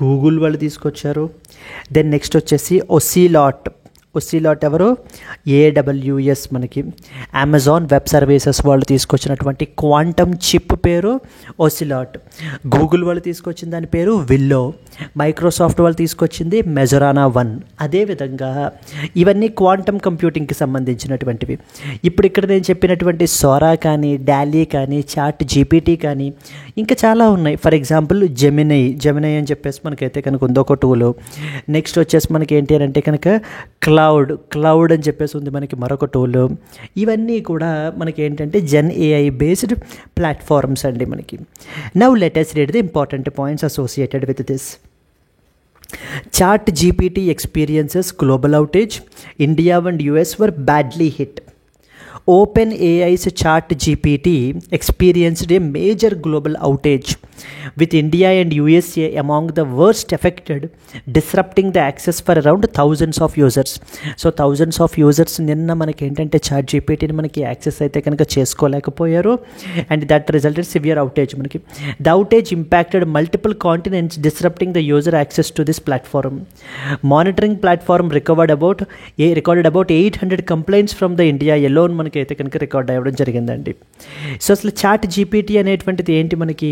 గూగుల్ వాళ్ళు తీసుకొచ్చారు. దెన్ నెక్స్ట్ వచ్చేసి ఒసిలాట్ ఎవరు, AWS మనకి. అమెజాన్ వెబ్ సర్వీసెస్ వాళ్ళు తీసుకొచ్చినటువంటి క్వాంటమ్ చిప్ పేరు ఒసిలాట్. గూగుల్ వాళ్ళు తీసుకొచ్చిన దాని పేరు విల్లో. మైక్రోసాఫ్ట్ వాళ్ళు తీసుకొచ్చింది మెజోరానా 1. అదేవిధంగా ఇవన్నీ క్వాంటమ్ కంప్యూటింగ్కి సంబంధించినటువంటివి. ఇప్పుడు ఇక్కడ నేను చెప్పినటువంటి సోరా కానీ, డాలీ కానీ, చాట్ జీపీటీ కానీ ఇంకా చాలా ఉన్నాయి. ఫర్ ఎగ్జాంపుల్ జెమినై అని చెప్పేసి మనకైతే కనుక ఉంది ఒక టూలు. నెక్స్ట్ వచ్చేసి మనకి ఏంటి అని అంటే కనుక క్లౌడ్ అని చెప్పేసి ఉంది మనకి మరొక టూల్. ఇవన్నీ కూడా మనకి ఏంటంటే జెన్ ఏఐ బేస్డ్ ప్లాట్ఫామ్స్ అండి మనకి. Now let us read the important points associated with this. Chat GPT experiences global outage. India and US were badly hit. OpenAI's ChatGPT experienced a major global outage, with India and USA among the worst affected, disrupting the access for around thousands of users. So thousands of users నిన్న మనకి ఏంటంటే ChatGPTని మనకి access అయితే కనుక చేసుకోలేకపోయారు, and that resulted severe outage. మనకి the outage impacted multiple continents, disrupting the user access to this platform. Monitoring platform recovered about 800 complaints from the India alone మనకి అయితే కనుక రికార్డ్ అవ్వడం జరిగిందండి. సో అసలు ChatGPT అనేటువంటిది ఏంటి మనకి?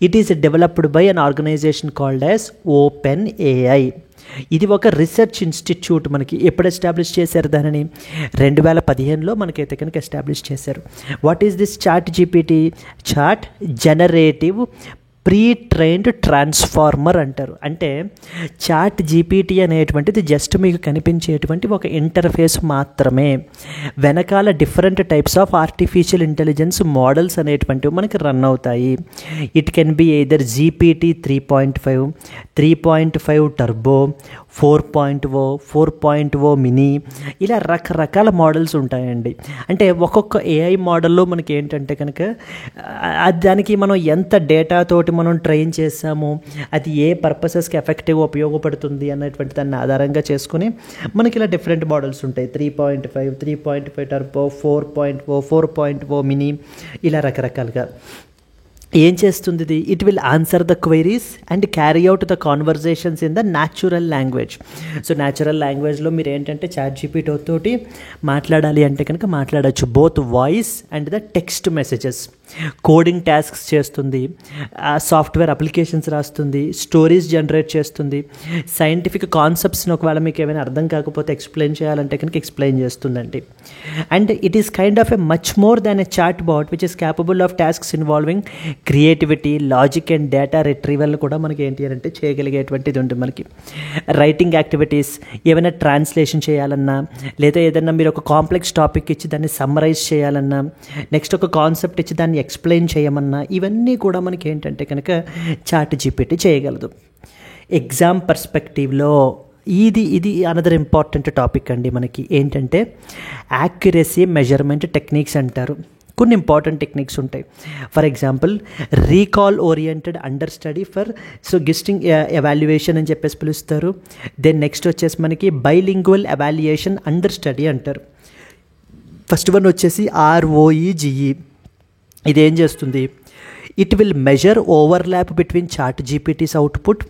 It is developed by an organisation called as OpenAI. ఇది ఒక రీసెర్చ్ ఇన్స్టిట్యూట్. మనకి ఎప్పుడు ఎస్టాబ్లిష్ చేశారు దానిని? 2015లో మనకైతే కనుక ఎస్టాబ్లిష్ చేశారు. What is this ChatGPT? Chat generative pre trained transformer అంటారు. అంటే ChatGPT అనేటువంటిది జస్ట్ మీకు కనిపించేటువంటి ఒక ఇంటర్ఫేస్ మాత్రమే. వెనకాల different types of artificial intelligence models అనేటువంటివి మనకి రన్ అవుతాయి. It can be either GPT 3.5, 3.5 turbo, 4.0, 4.0 mini, ఇలా రకరకాల మోడల్స్ ఉంటాయండి. అంటే ఒక్కొక్క AI మోడల్లో మనకి ఏంటంటే కనుక దానికి మనం ఎంత డేటాతోటి మనం ట్రైన్ చేసాము, అది ఏ పర్పసెస్కి ఎఫెక్టివ్గా ఉపయోగపడుతుంది అన్నటువంటి దాన్ని ఆధారంగా చేసుకుని మనకి ఇలా డిఫరెంట్ మోడల్స్ ఉంటాయి. 3.5, 3.5 టర్బో, 4.0, 4.0 మినీ, ఇలా రకరకాలుగా. ఏం చేస్తుంది ఇది? It will answer the queries and carry out the conversations in the natural language. So natural లాంగ్వేజ్లో మీరు ఏంటంటే ChatGPT తోటి మాట్లాడాలి అంటే కనుక మాట్లాడచ్చు. Both voice and the text messages. Coding tasks చేస్తుంది, సాఫ్ట్వేర్ అప్లికేషన్స్ రాస్తుంది, స్టోరీస్ జనరేట్ చేస్తుంది, సైంటిఫిక్ కాన్సెప్ట్స్ని ఒకవేళ మీకు ఏమైనా అర్థం కాకపోతే ఎక్స్ప్లెయిన్ చేయాలంటే కనుక ఎక్స్ప్లెయిన్ చేస్తుందండి. And it is kind of a much more than a chatbot which is capable of tasks involving creativity, logic and data retrieval కూడా మనకి ఏంటి అంటే చేయగలిగేటువంటిది ఉంటుంది. మనకి రైటింగ్ యాక్టివిటీస్, ఏమైనా ట్రాన్స్లేషన్ చేయాలన్నా, లేదా ఏదైనా మీరు ఒక కాంప్లెక్స్ టాపిక్ ఇచ్చి దాన్ని సమ్మరైజ్ చేయాలన్నా, నెక్స్ట్ ఒక కాన్సెప్ట్ ఇచ్చి దాన్ని ఎక్స్ప్లెయిన్ చేయమన్నా, ఇవన్నీ కూడా మనకి ఏంటంటే కనుక ChatGPT చేయగలదు. ఎగ్జామ్ పర్స్పెక్టివ్లో ఇది అనదర్ ఇంపార్టెంట్ టాపిక్ అండి. మనకి ఏంటంటే యాక్యురసీ మెజర్మెంట్ టెక్నిక్స్ అంటారు. కొన్ని ఇంపార్టెంట్ టెక్నిక్స్ ఉంటాయి. For example recall oriented understudy for gisting evaluation అని చెప్పేసి పిలుస్తారు. దెన్ నెక్స్ట్ వచ్చేసి మనకి బైలింగ్వల్ ఎవాల్యుయేషన్ అండర్ స్టడీ అంటారు. ఫస్ట్ వన్ వచ్చేసి ROEGE. ఇదేం చేస్తుంది? It will measure overlap between ChatGPT's output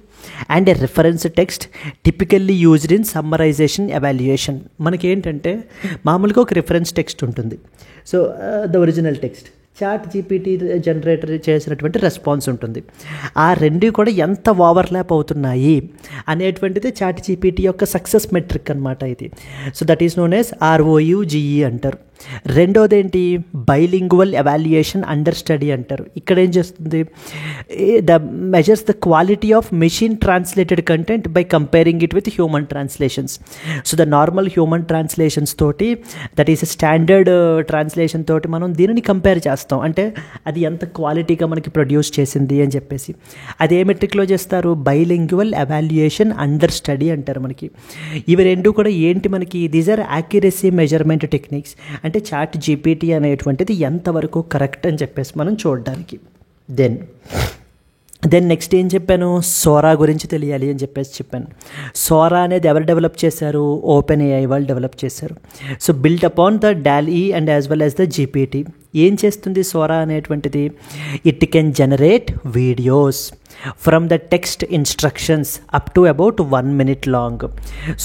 and a reference text typically used in summarisation evaluation. మనకేంటంటే మామూలుగా ఒక రిఫరెన్స్ టెక్స్ట్ ఉంటుంది. So the original text, ChatGPT generator చేసినటువంటి response ఉంటుంది. ఆ రెండు కూడా ఎంత ఓవర్లాప్ అవుతున్నాయి అనేటువంటిది ChatGPT యొక్క సక్సెస్ మెట్రిక్ అనమాట ఇది. So that is known as ROUGE అంటారు. రెండోది ఏంటి? బైలింగ్వల్ ఎవాల్యుయేషన్ అండర్ స్టడీ అంటారు. ఇక్కడ ఏం చేస్తుంది? The measures the quality of machine translated content by comparing it with human translations. So the normal human translations తోటి, దట్ ఈస్ స్టాండర్డ్ ట్రాన్స్లేషన్ తోటి మనం దీనిని కంపేర్ చేస్తాం. అంటే అది ఎంత క్వాలిటీగా మనకి ప్రొడ్యూస్ చేసింది అని చెప్పేసి. అది ఏ మెట్రిక్లో చేస్తారు? బైలింగ్వల్ ఎవాల్యుయేషన్ అండర్ స్టడీ అంటారు. మనకి ఇవి రెండు కూడా ఏంటి మనకి? These are accuracy measurement techniques. అంటే ChatGPT అనేటువంటిది ఎంతవరకు కరెక్ట్ అని చెప్పేసి మనం చూడడానికి. దెన్ నెక్స్ట్ ఏం చెప్పాను? సోరా గురించి తెలియాలి అని చెప్పేసి చెప్పాను. సోరా అనేది ఎవరు డెవలప్ చేశారు? OpenAI వాళ్ళు డెవలప్ చేశారు. So built upon the DALL-E and as well as the GPT. ఏం చేస్తుంది సోరా అనేటువంటిది? It can generate videos from the text instructions up to about 1 minute long.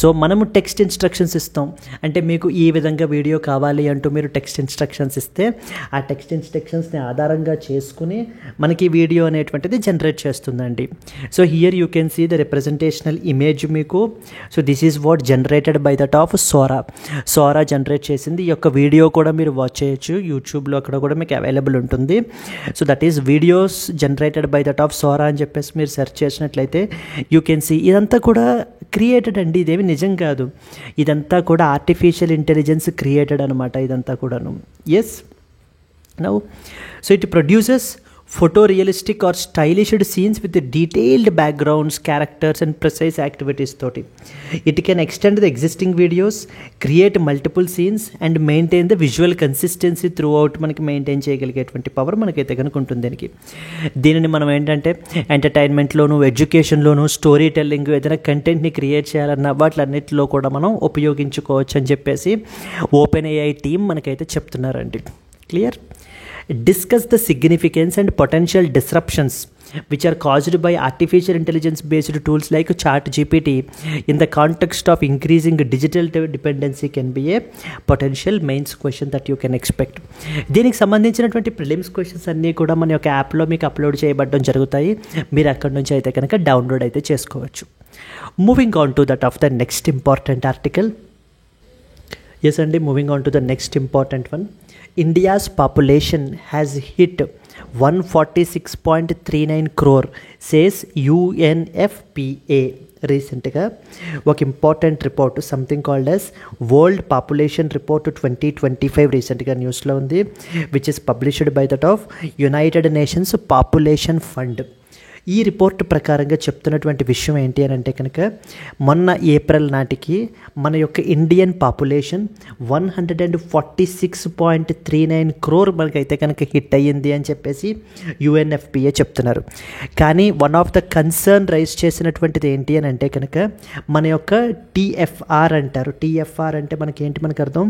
So మనము టెక్స్ట్ ఇన్స్ట్రక్షన్స్ ఇస్తాం. అంటే మీకు ఈ విధంగా వీడియో కావాలి అంటూ మీరు టెక్స్ట్ ఇన్స్ట్రక్షన్స్ ఇస్తే ఆ టెక్స్ట్ ఇన్స్ట్రక్షన్స్ని ఆధారంగా చేసుకుని మనకి వీడియో అనేటువంటిది జనరేట్ చేస్తుందండి. So here you can see the representational image మీకు. So this is what generated by that of Sora. Sora generate చేసింది. ఈ యొక్క వీడియో కూడా మీరు వాచ్ చేయొచ్చు యూట్యూబ్లో, అక్కడ కూడా మీకు అవైలబుల్ ఉంటుంది. So that is videos generated by that of Sora అని చెప్పేసి మీరు సెర్చ్ చేసినట్లయితే యూ కెన్ సీ. ఇదంతా కూడా క్రియేటెడ్ అండి, ఇదేమి నిజం కాదు. ఇదంతా కూడా ఆర్టిఫిషియల్ ఇంటెలిజెన్స్ క్రియేటెడ్ అనమాట ఇదంతా కూడాను. Yes now so it produces photorealistic or stylized scenes with detailed backgrounds, characters and precise activities తోటి. It can extend the existing videos, create multiple scenes and maintain the visual consistency throughout. మనకి maintain చేయగలిగేటువంటి power మనకైతే కనుక ఉంటుంది దీనికి. దీనిని మనం ఏంటంటే ఎంటర్టైన్మెంట్లోను, ఎడ్యుకేషన్లోను, story telling, ఏదైనా కంటెంట్ని క్రియేట్ చేయాలన్న వాటిలన్నిటిలో కూడా మనం ఉపయోగించుకోవచ్చు అని చెప్పేసి ఓపెన్ ఏఐ టీమ్ మనకైతే చెప్తున్నారండి. Clear? Discuss the significance and potential disruptions which are caused by artificial intelligence based tools like ChatGPT in the context of increasing digital dependency can be a potential mains question that you can expect. దీనికి సంబంధించినటువంటి prelims questions అన్నీ కూడా మన యొక్క యాప్లో మీకు upload చేయబడడం జరుగుతాయి. మీరు అక్కడి నుంచి అయితే కనుక డౌన్లోడ్ అయితే చేసుకోవచ్చు. Moving on to that of the next important article. Yes అండి, moving on to the next important one. India's population has hit 146.39 crore, says UNFPA. రీసెంట్గా ఒక important report, something called as world population report 2025 రీసెంట్గా న్యూస్లో ఉంది, which is published by that of United nations population fund. ఈ report ప్రకారంగా చెప్తున్నటువంటి విషయం ఏంటి అని అంటే కనుక మొన్న ఏప్రిల్ నాటికి మన యొక్క ఇండియన్ పాపులేషన్ 146.39 crore మనకైతే కనుక హిట్ అయ్యింది అని చెప్పేసి యుఎన్ఎఫ్పిఏ చెప్తున్నారు. కానీ one of the concern raise చేసినటువంటిది ఏంటి అని అంటే కనుక మన యొక్క టీఎఫ్ఆర్ అంటారు. టీఎఫ్ఆర్ అంటే మనకేంటి, మనకు అర్థం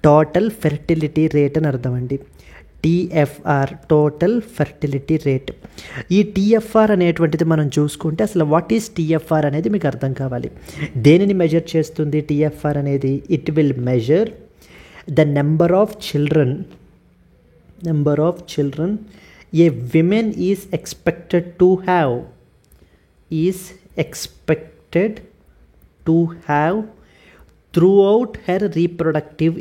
టోటల్ ఫెర్టిలిటీ రేట్ అని అర్థం అండి. TFR, total fertility rate. ఈ టీఎఫ్ఆర్ అనేటువంటిది మనం చూసుకుంటే అసలు వాట్ ఈజ్ టీఎఫ్ఆర్ అనేది మీకు అర్థం కావాలి. దేనిని మెజర్ చేస్తుంది టీఎఫ్ఆర్ అనేది? It will measure the number of children a women is expected to have throughout her reproductive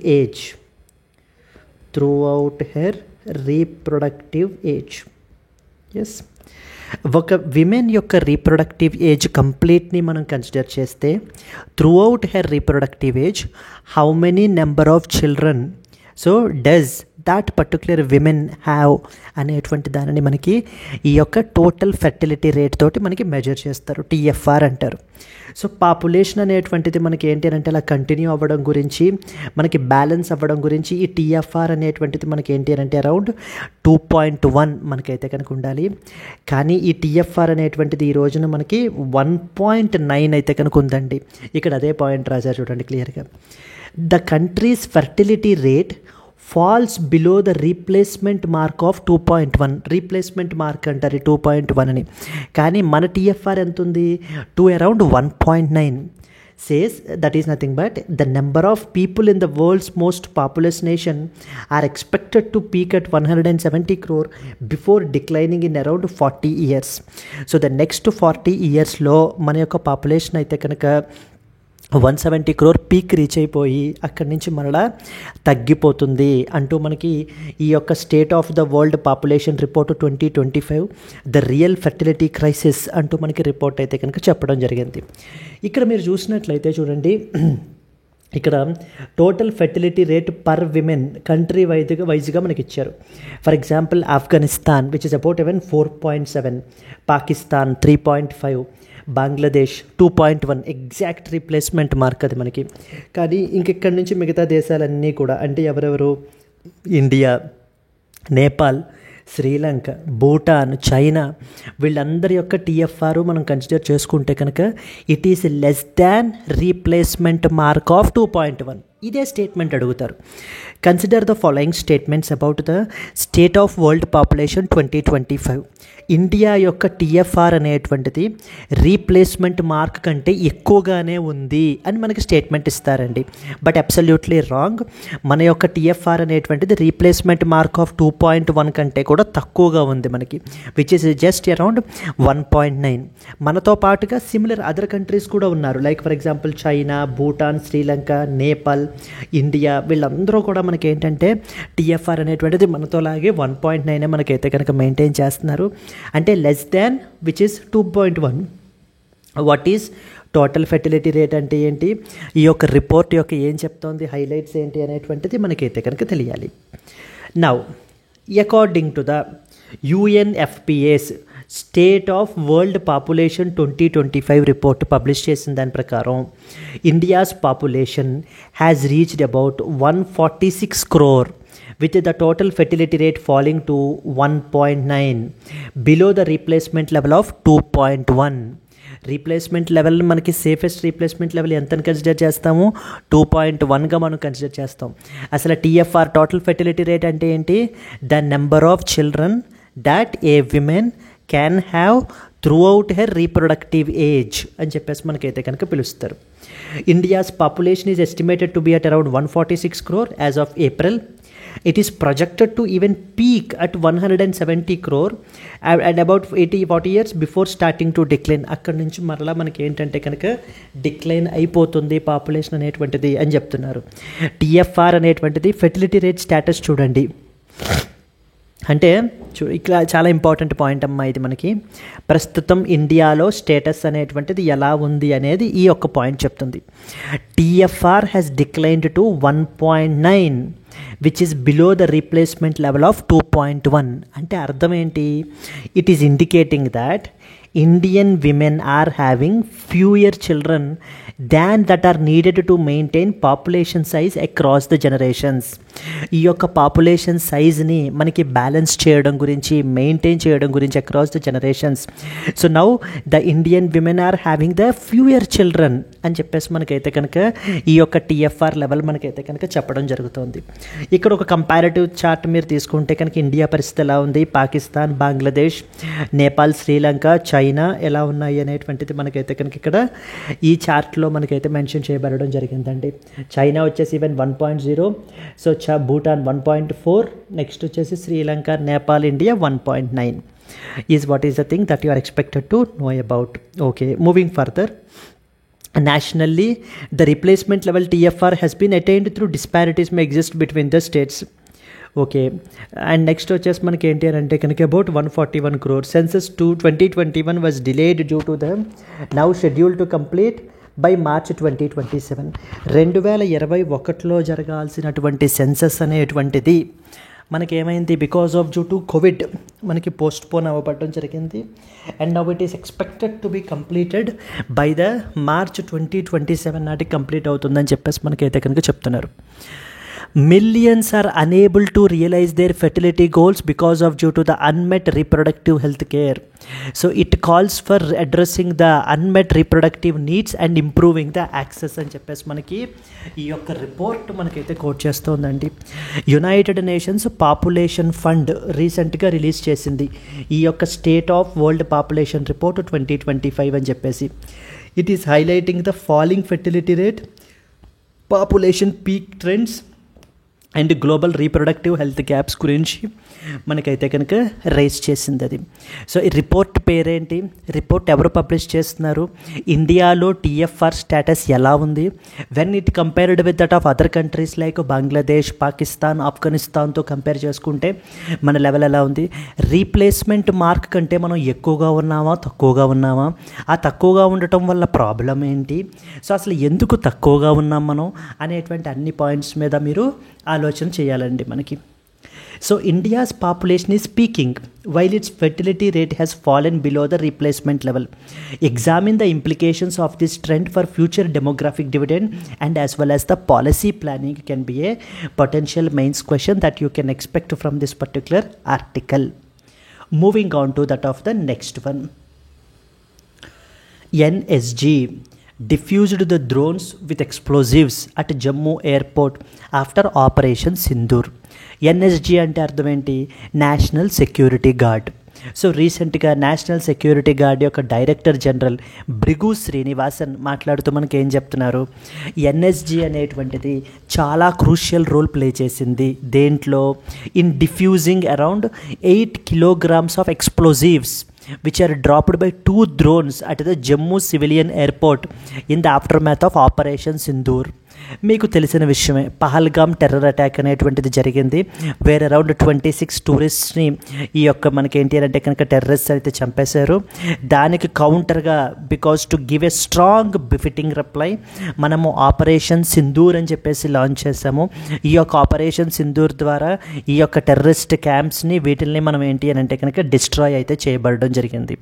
age. Yes, ఒక విమెన్ యొక్క రీప్రొడక్టివ్ ఏజ్ కంప్లీట్ని మనం కన్సిడర్ చేస్తే throughout her reproductive age how many number of children does that particular women have అనేటువంటి దానిని మనకి ఈ యొక్క టోటల్ ఫెర్టిలిటీ రేట్ తోటి మనకి మెజర్ చేస్తారు, టీఎఫ్ఆర్ అంటారు. సో పాపులేషన్ అనేటువంటిది మనకి ఏంటి అంటే అలా కంటిన్యూ అవ్వడం గురించి, మనకి బ్యాలెన్స్ అవ్వడం గురించి ఈ టీఎఫ్ఆర్ అనేటువంటిది మనకి ఏంటి అంటే అరౌండ్ 2.1 మనకైతే కనుక ఉండాలి. కానీ ఈ టీఎఫ్ఆర్ అనేటువంటిది ఈ రోజున మనకి 1.9 అయితే కనుక ఉందండి. ఇక్కడ అదే పాయింట్ రాశారు చూడండి క్లియర్గా. The countries fertility rate falls below the replacement mark of 2.1. Replacement mark అంటారు 2.1 అని. కానీ మన టీఎఫ్ఆర్ ఎంత ఉంది? To around 1.9. says that is nothing but the number of people in the world's most populous nation are expected to peak at 170 crore before declining in around 40 years. So the next 40 years లో మన యొక్క population అయితే కనుక 170 crore peak reach అయిపోయి అక్కడి నుంచి మరలా తగ్గిపోతుంది అంటూ మనకి ఈ యొక్క state of the world population report 2025 the real fertility crisis అంటూ మనకి రిపోర్ట్ అయితే కనుక చెప్పడం జరిగింది. ఇక్కడ మీరు చూసినట్లయితే చూడండి, ఇక్కడ total fertility rate per women country వైజ్గా మనకి ఇచ్చారు. For example Afghanistan which is about even 4.7, Pakistan 3.5, Bangladesh 2.1 exact replacement mark అది మనకి. కానీ ఇంకెక్కడి నుంచి మిగతా దేశాలన్నీ కూడా అంటే ఎవరెవరు, ఇండియా, నేపాల్, శ్రీలంక, భూటాన్, చైనా, వీళ్ళందరి యొక్క టీఎఫ్ఆర్ మనం కన్సిడర్ చేసుకుంటే కనుక it is less than replacement mark of 2.1. ఇదే స్టేట్మెంట్ అడుగుతారు. Consider the following statements about the state of world population 2025. India యొక్క టీఎఫ్ఆర్ అనేటువంటిది రీప్లేస్మెంట్ మార్క్ కంటే ఎక్కువగానే ఉంది అని మనకి స్టేట్మెంట్ ఇస్తారండి. But absolutely wrong. మన యొక్క టీఎఫ్ఆర్ అనేటువంటిది రీప్లేస్మెంట్ మార్క్ ఆఫ్ 2.1 కంటే కూడా తక్కువగా ఉంది మనకి, విచ్ ఇస్ జస్ట్ అరౌండ్ 1.9. మనతో పాటుగా సిమిలర్ అదర్ కంట్రీస్ కూడా ఉన్నారు. Like for example China, Bhutan, Sri Lanka, Nepal, India, వీళ్ళందరూ కూడా మనకి ఏంటంటే టీఎఫ్ఆర్ అనేటువంటిది మనతోలాగే 1.9 మనకైతే కనుక మెయింటైన్ చేస్తున్నారు. అంటే less than which is 2.1. What is total fertility rate అంటే ఏంటి, ఈ యొక్క రిపోర్ట్ యొక్క ఏం చెప్తోంది, హైలైట్స్ ఏంటి అనేటువంటిది మనకైతే కనుక తెలియాలి. Now according to the UNFPA's state of world population 2025 report publish చేసిన దాని ప్రకారం India's population has reached about 146 crore with the total fertility rate falling to 1.9 below the replacement level of 2.1. Replacement level మనకి safest replacement level ఎంత consider చేస్తాము 2.1గా మనం consider చేస్తాం. అసలు TFR total fertility rate అంటే ఏంటి? The number of children that a women can have throughout her reproductive age అని చెప్పేసి మనకైతే కనుక పిలుస్తారు. India's population is estimated to be at around 146 crore as of April. It is projected to even peak at 170 crore at about 40 years before starting to decline. అక్కడి నుంచి మరలా మనకి ఏంటంటే కనుక డిక్లైన్ అయిపోతుంది పాపులేషన్ అనేటువంటిది అని చెప్తున్నారు. TFR అనేటువంటిది ఫెర్టిలిటీ రేట్ స్టేటస్ చూడండి. అంటే ఇక్కడ చాలా ఇంపార్టెంట్ పాయింట్ అమ్మా ఇది. మనకి ప్రస్తుతం ఇండియాలో స్టేటస్ అనేటువంటిది ఎలా ఉంది అనేది ఈ ఒక్క పాయింట్ చెప్తుంది. TFR has declined to 1.9 which is below the replacement level of 2.1. అంటే అర్థం ఏంటి? It is indicating that Indian women are having fewer children than that are needed to maintain population size across the generations. ఈ యొక్క population సైజ్ని మనకి balance చేయడం గురించి, maintain చేయడం గురించి across the generations. So now the Indian women are having the fewer children అని చెప్పేసి మనకైతే కనుక ఈ యొక్క TFR లెవెల్ మనకైతే కనుక చెప్పడం జరుగుతుంది. ఇక్కడ ఒక కంపారిటివ్ చార్ట్ మీరు తీసుకుంటే కనుక ఇండియా పరిస్థితి ఎలా ఉంది, పాకిస్తాన్, బంగ్లాదేశ్, నేపాల్, శ్రీలంక, చైనా ఎలా ఉన్నాయి అనేటువంటిది మనకైతే కనుక ఇక్కడ ఈ చార్ట్లో మనకైతే మెన్షన్ చేయబడడం జరిగిందండి. చైనా వచ్చేసి ఈవెన్ 1.0, సో భూటాన్ 1.4, నెక్స్ట్ వచ్చేసి Sri Lanka, Nepal, India 1.9 is what is the thing that you are expected to know about. Okay, moving further. Nationally, the replacement level TFR has been attained through disparities may exist between the states. Okay, and next వచ్చేసి మనకి ఏంటి అని అంటే కనుక about 141 crore. Census 2021 was delayed due to the now schedule to complete by March 2027. 2021లో జరగాల్సినటువంటి census అనేటువంటిది మనకేమైంది because of due to Covid మనకి పోస్ట్ పోన్ అవ్వబడడం జరిగింది. And now it is expected to be completed by the March 2027 నాటికి complete అవుతుందని చెప్పేసి మనకైతే కనుక చెప్తున్నారు. Millions are unable to realize their fertility goals because of due to the unmet reproductive health care. So it calls for addressing the unmet reproductive needs and improving the access అని చెప్పేసి మనకి ఈ యొక్క రిపోర్ట్ మనకైతే coat చేస్తుందండి. United nations population fund రీసెంట్గా release చేసింది ఈ యొక్క state of world population report 2025 అని చెప్పేసి. It is highlighting the falling fertility rate, population peak trends and global reproductive health gaps గురించి మనకైతే కనుక రైజ్ చేసింది అది. సో ఈ రిపోర్ట్ పేరేంటి, రిపోర్ట్ ఎవరు పబ్లిష్ చేస్తున్నారు, ఇండియాలో TFR స్టేటస్ ఎలా ఉంది, when it compared with that of other countries like Bangladesh, Pakistan, ఆఫ్ఘనిస్తాన్తో కంపేర్ చేసుకుంటే మన లెవెల్ ఎలా ఉంది, రీప్లేస్మెంట్ మార్క్ కంటే మనం ఎక్కువగా ఉన్నామా తక్కువగా ఉన్నామా, ఆ తక్కువగా ఉండటం వల్ల ప్రాబ్లం ఏంటి, సో అసలు ఎందుకు తక్కువగా ఉన్నాం మనం అనేటువంటి అన్ని పాయింట్స్ మీద మీరు ఆలోచన చేయాలండి మనకి. So India's population is Peking while it's fertility rate has fallen below the replacement level. Examine the implications of this trend for future demographic dividend and as well as the policy planning can be a potential mains question that you can expect from this particular article. Moving on to that of the next one. NSG diffused the drones with explosives at Jammu airport after Operation Sindoor. NSG అంటే అర్థం ఏంటి, national security gourd. So రీసెంట్గా national security gourd యొక్క director general Bhrigu Srinivasan మాట్లాడుతూ మనకి ఏం చెప్తున్నారు, NSG అనేటువంటిది చాలా క్రూషియల్ రోల్ ప్లే చేసింది దేంట్లో, in diffusing around 8 kilograms of explosives which are dropped by 2 drones at the Jammu civilian airport in the aftermath of Operation Sindoor. మీకు తెలిసిన విషయమే, పహల్గామ్ టెర్రర్ అటాక్ అనేటువంటిది జరిగింది. వేర్ అరౌండ్ 26 టూరిస్ట్ని ఈ యొక్క మనకి ఏంటి అంటే కనుక టెర్రరిస్ట్ అయితే చంపేశారు. దానికి కౌంటర్గా because to give a strong befitting reply మనము ఆపరేషన్ సింధూర్ అని చెప్పేసి లాంచ్ చేసాము. ఈ యొక్క ఆపరేషన్ సింధూర్ ద్వారా ఈ యొక్క టెర్రరిస్ట్ క్యాంప్స్ని వీటిల్ని మనం ఏంటి అని అంటే కనుక డిస్ట్రాయ్ అయితే చేయబడడం జరిగింది.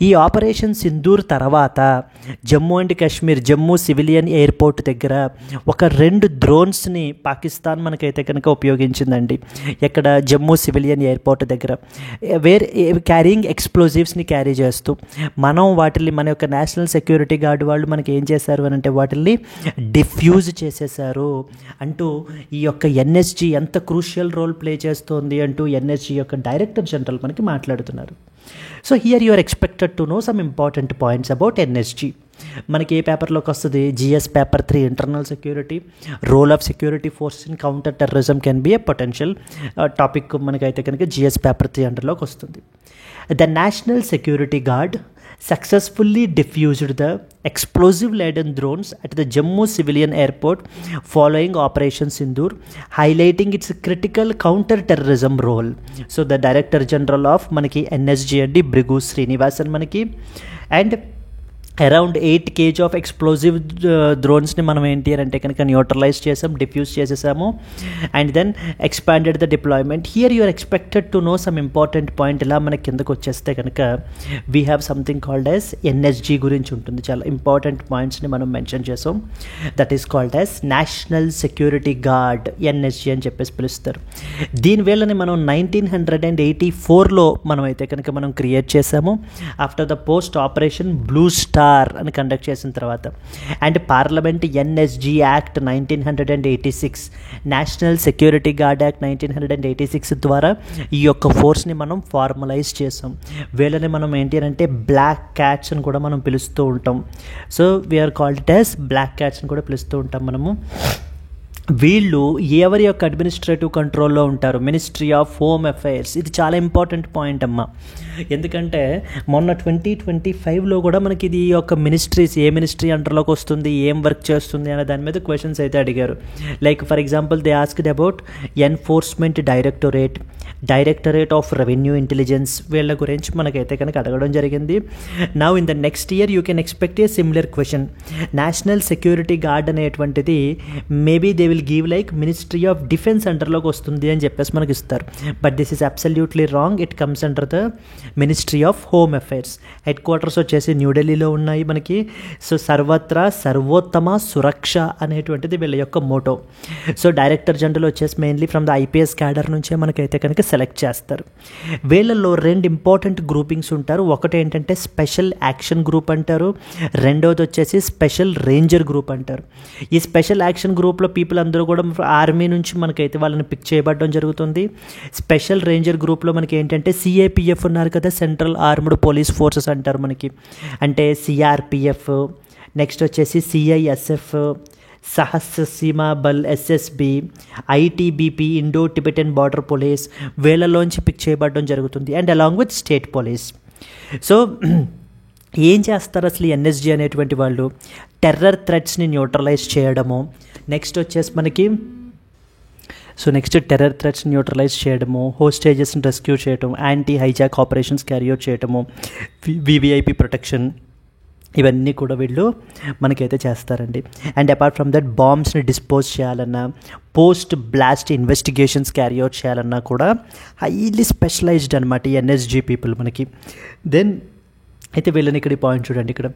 ఈ ఆపరేషన్ సింధూర్ తర్వాత Jammu and Kashmir Jammu civilian airport దగ్గర ఒక 2 డ్రోన్స్ని పాకిస్తాన్ మనకైతే కనుక ఉపయోగించిందండి. ఎక్కడ జమ్మూ సివిలియన్ ఎయిర్పోర్ట్ దగ్గర క్యారింగ్ ఎక్స్ప్లోజివ్స్ని క్యారీ చేస్తూ మనం వాటిని మన యొక్క నేషనల్ సెక్యూరిటీ గార్డ్ వాళ్ళు మనకి ఏం చేశారు అని అంటే వాటిని డిఫ్యూజ్ చేసేసారు అంటూ ఈ యొక్క ఎన్ఎస్జీ ఎంత క్రూషియల్ రోల్ ప్లే చేస్తోంది అంటూ ఎన్ఎస్జీ యొక్క డైరెక్టర్ జనరల్ మనకి మాట్లాడుతున్నారు. So here you are expected to know some important points about NSG. మనకి ఏ పేపర్లోకి వస్తుంది? GS paper 3 internal security, role of security force in counter terrorism can be a potential topic మనకైతే కనుక GS paper 3 అండర్లోకి వస్తుంది. The national security guard successfully diffused the explosive laden drones at the Jammu civilian airport following Operation Sindoor, highlighting its critical counter-terrorism role. So the Director General of manaki NSG and Brigu Srinivasan manaki and around 8 kg of explosive డ్రోన్స్ని మనం ఏంటి అంటే కనుక neutralise చేసాం, defuse చేసేసాము. And then expanded the deployment. Here you are expected to know some important point. ఇలా మనకి కిందకు వచ్చేస్తే కనుక we have something called as NSG గురించి ఉంటుంది. చాలా ఇంపార్టెంట్ పాయింట్స్ని మనం మెన్షన్ చేసాం. That is called as national security guard, NSG అని చెప్పేసి పిలుస్తారు. దీనివేళని మనం 1984లో మనం అయితే కనుక మనం క్రియేట్ చేసాము after the post operation blue star అని కండక్ట్ చేసిన తర్వాత. And parliament NSG act 1986, national security gourd act 1986 ద్వారా ఈ యొక్క ఫోర్స్ని మనం ఫార్మలైజ్ చేసాం. వీళ్ళని మనం ఏంటి అంటే బ్లాక్ క్యాట్స్ అని కూడా మనం పిలుస్తూ ఉంటాం. So we are called it as black cats అని కూడా పిలుస్తూ ఉంటాం మనము. వీళ్ళు ఎవరి యొక్క అడ్మినిస్ట్రేటివ్ కంట్రోల్లో ఉంటారు? Ministry of home affairs. ఇది చాలా ఇంపార్టెంట్ పాయింట్ అమ్మ. ఎందుకంటే మొన్న 2025లో కూడా మనకి ఇది ఈ యొక్క మినిస్ట్రీస్ ఏ మినిస్ట్రీ అండర్లోకి వస్తుంది, ఏం వర్క్ చేస్తుంది అనే దాని మీద క్వశ్చన్స్ అయితే అడిగారు. Like for example they asked about enforcement directorate of revenue intelligence. వీళ్ళ గురించి మనకైతే కనుక అడగడం జరిగింది. Now in the next year you can expect a similar question. National security guard అనేటువంటిది maybe they will give like ministry of defence అండర్లోకి వస్తుంది అని చెప్పేసి మనకి ఇస్తారు. But this is absolutely wrong. It comes under the ministry of home affairs. Headquarters వచ్చేసి న్యూఢిల్లీలో ఉన్నాయి మనకి. సో సర్వత్రా సర్వోత్తమ సురక్ష అనేటువంటిది వీళ్ళ యొక్క మోటో. సో డైరెక్టర్ జనరల్ వచ్చేసి mainly from the IPS cadre నుంచే మనకైతే కనుక సెలెక్ట్ చేస్తారు. వీళ్ళల్లో 2 ఇంపార్టెంట్ గ్రూపింగ్స్ ఉంటారు. ఒకటి ఏంటంటే స్పెషల్ యాక్షన్ గ్రూప్ అంటారు, రెండోది వచ్చేసి స్పెషల్ రేంజర్ గ్రూప్ అంటారు. ఈ స్పెషల్ యాక్షన్ గ్రూప్లో పీపుల్ అందరూ కూడా ఆర్మీ నుంచి మనకైతే వాళ్ళని పిక్ చేయబడడం జరుగుతుంది. స్పెషల్ రేంజర్ గ్రూప్లో మనకి ఏంటంటే సిఏపిఎఫ్ ఉన్నారు కదా, సెంట్రల్ ఆర్మ్డ్ పోలీస్ ఫోర్సెస్ అంటారు మనకి. అంటే సిఆర్పిఎఫ్, నెక్స్ట్ వచ్చేసి CISF, Sashastra Seema Bal SSB, ITBP Indo Tibetan border police వీళ్ళలోంచి పిక్ చేయబడడం జరుగుతుంది. And along with state police. So ఏం చేస్తారు అసలు ఎన్ఎస్జీ అనేటువంటి వాళ్ళు? టెర్రర్ థ్రెట్స్ని న్యూట్రలైజ్ చేయడము, నెక్స్ట్ వచ్చేసి మనకి టెర్రర్ థ్రెట్స్ న్యూట్రలైజ్ చేయడము, హోస్టేజెస్ని రెస్క్యూ చేయడం, anti hijack operations carry out చేయడము, వివిఐపి ప్రొటెక్షన్, ఇవన్నీ కూడా వీళ్ళు మనకైతే చేస్తారండి. అండ్ అపార్ట్ ఫ్రమ్ దట్ బాంబ్స్ని డిస్పోజ్ చేయాలన్నా, post blast investigations carry out చేయాలన్నా కూడా హైలీ స్పెషలైజ్డ్ అనమాట ఈ ఎన్ఎస్జీ పీపుల్ మనకి. దెన్ అయితే వీళ్ళని ఇక్కడ పాయింట్ చూడండి. ఇక్కడ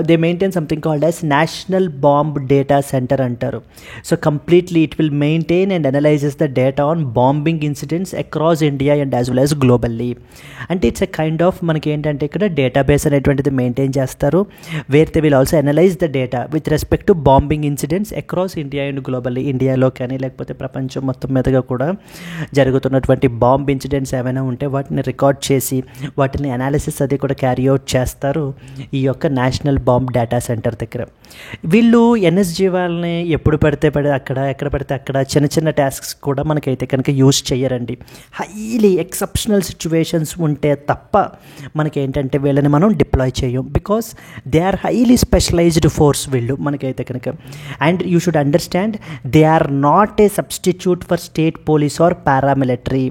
they maintain something called as national bomb data centre అంటారు. So completely it will maintain and analyses the data on bombing incidents across India and as well as globally. అంటే it's a kind of మనకి ఏంటంటే ఇక్కడ database అనేటువంటిది maintain చేస్తారు, where they will also analyse the data with respect to bombing incidents across India and globally. ఇండియాలో కానీ లేకపోతే ప్రపంచం మొత్తం మీదుగా కూడా జరుగుతున్నటువంటి బాంబ్ ఇన్సిడెంట్స్ ఏమైనా ఉంటే వాటిని రికార్డ్ చేసి వాటిని అనాలిసిస్ అది కూడా క్యారీ అవుట్ చేస్తారు ఈ యొక్క నేషనల్ బాంబ్ డేటా సెంటర్ దగ్గర. వీళ్ళు ఎన్ఎస్జీ వాళ్ళని ఎప్పుడు ఎక్కడ పడితే అక్కడ చిన్న చిన్న టాస్క్స్ కూడా మనకైతే కనుక యూజ్ చేయరండి. హైలీ ఎక్సెప్షనల్ సిచ్యువేషన్స్ ఉంటే తప్ప మనకేంటంటే వీళ్ళని మనం డిప్లాయ్ చేయం. Because they are highly specialised force వీళ్ళు మనకైతే కనుక. And you should understand they are not a substitute for state police or paramilitary.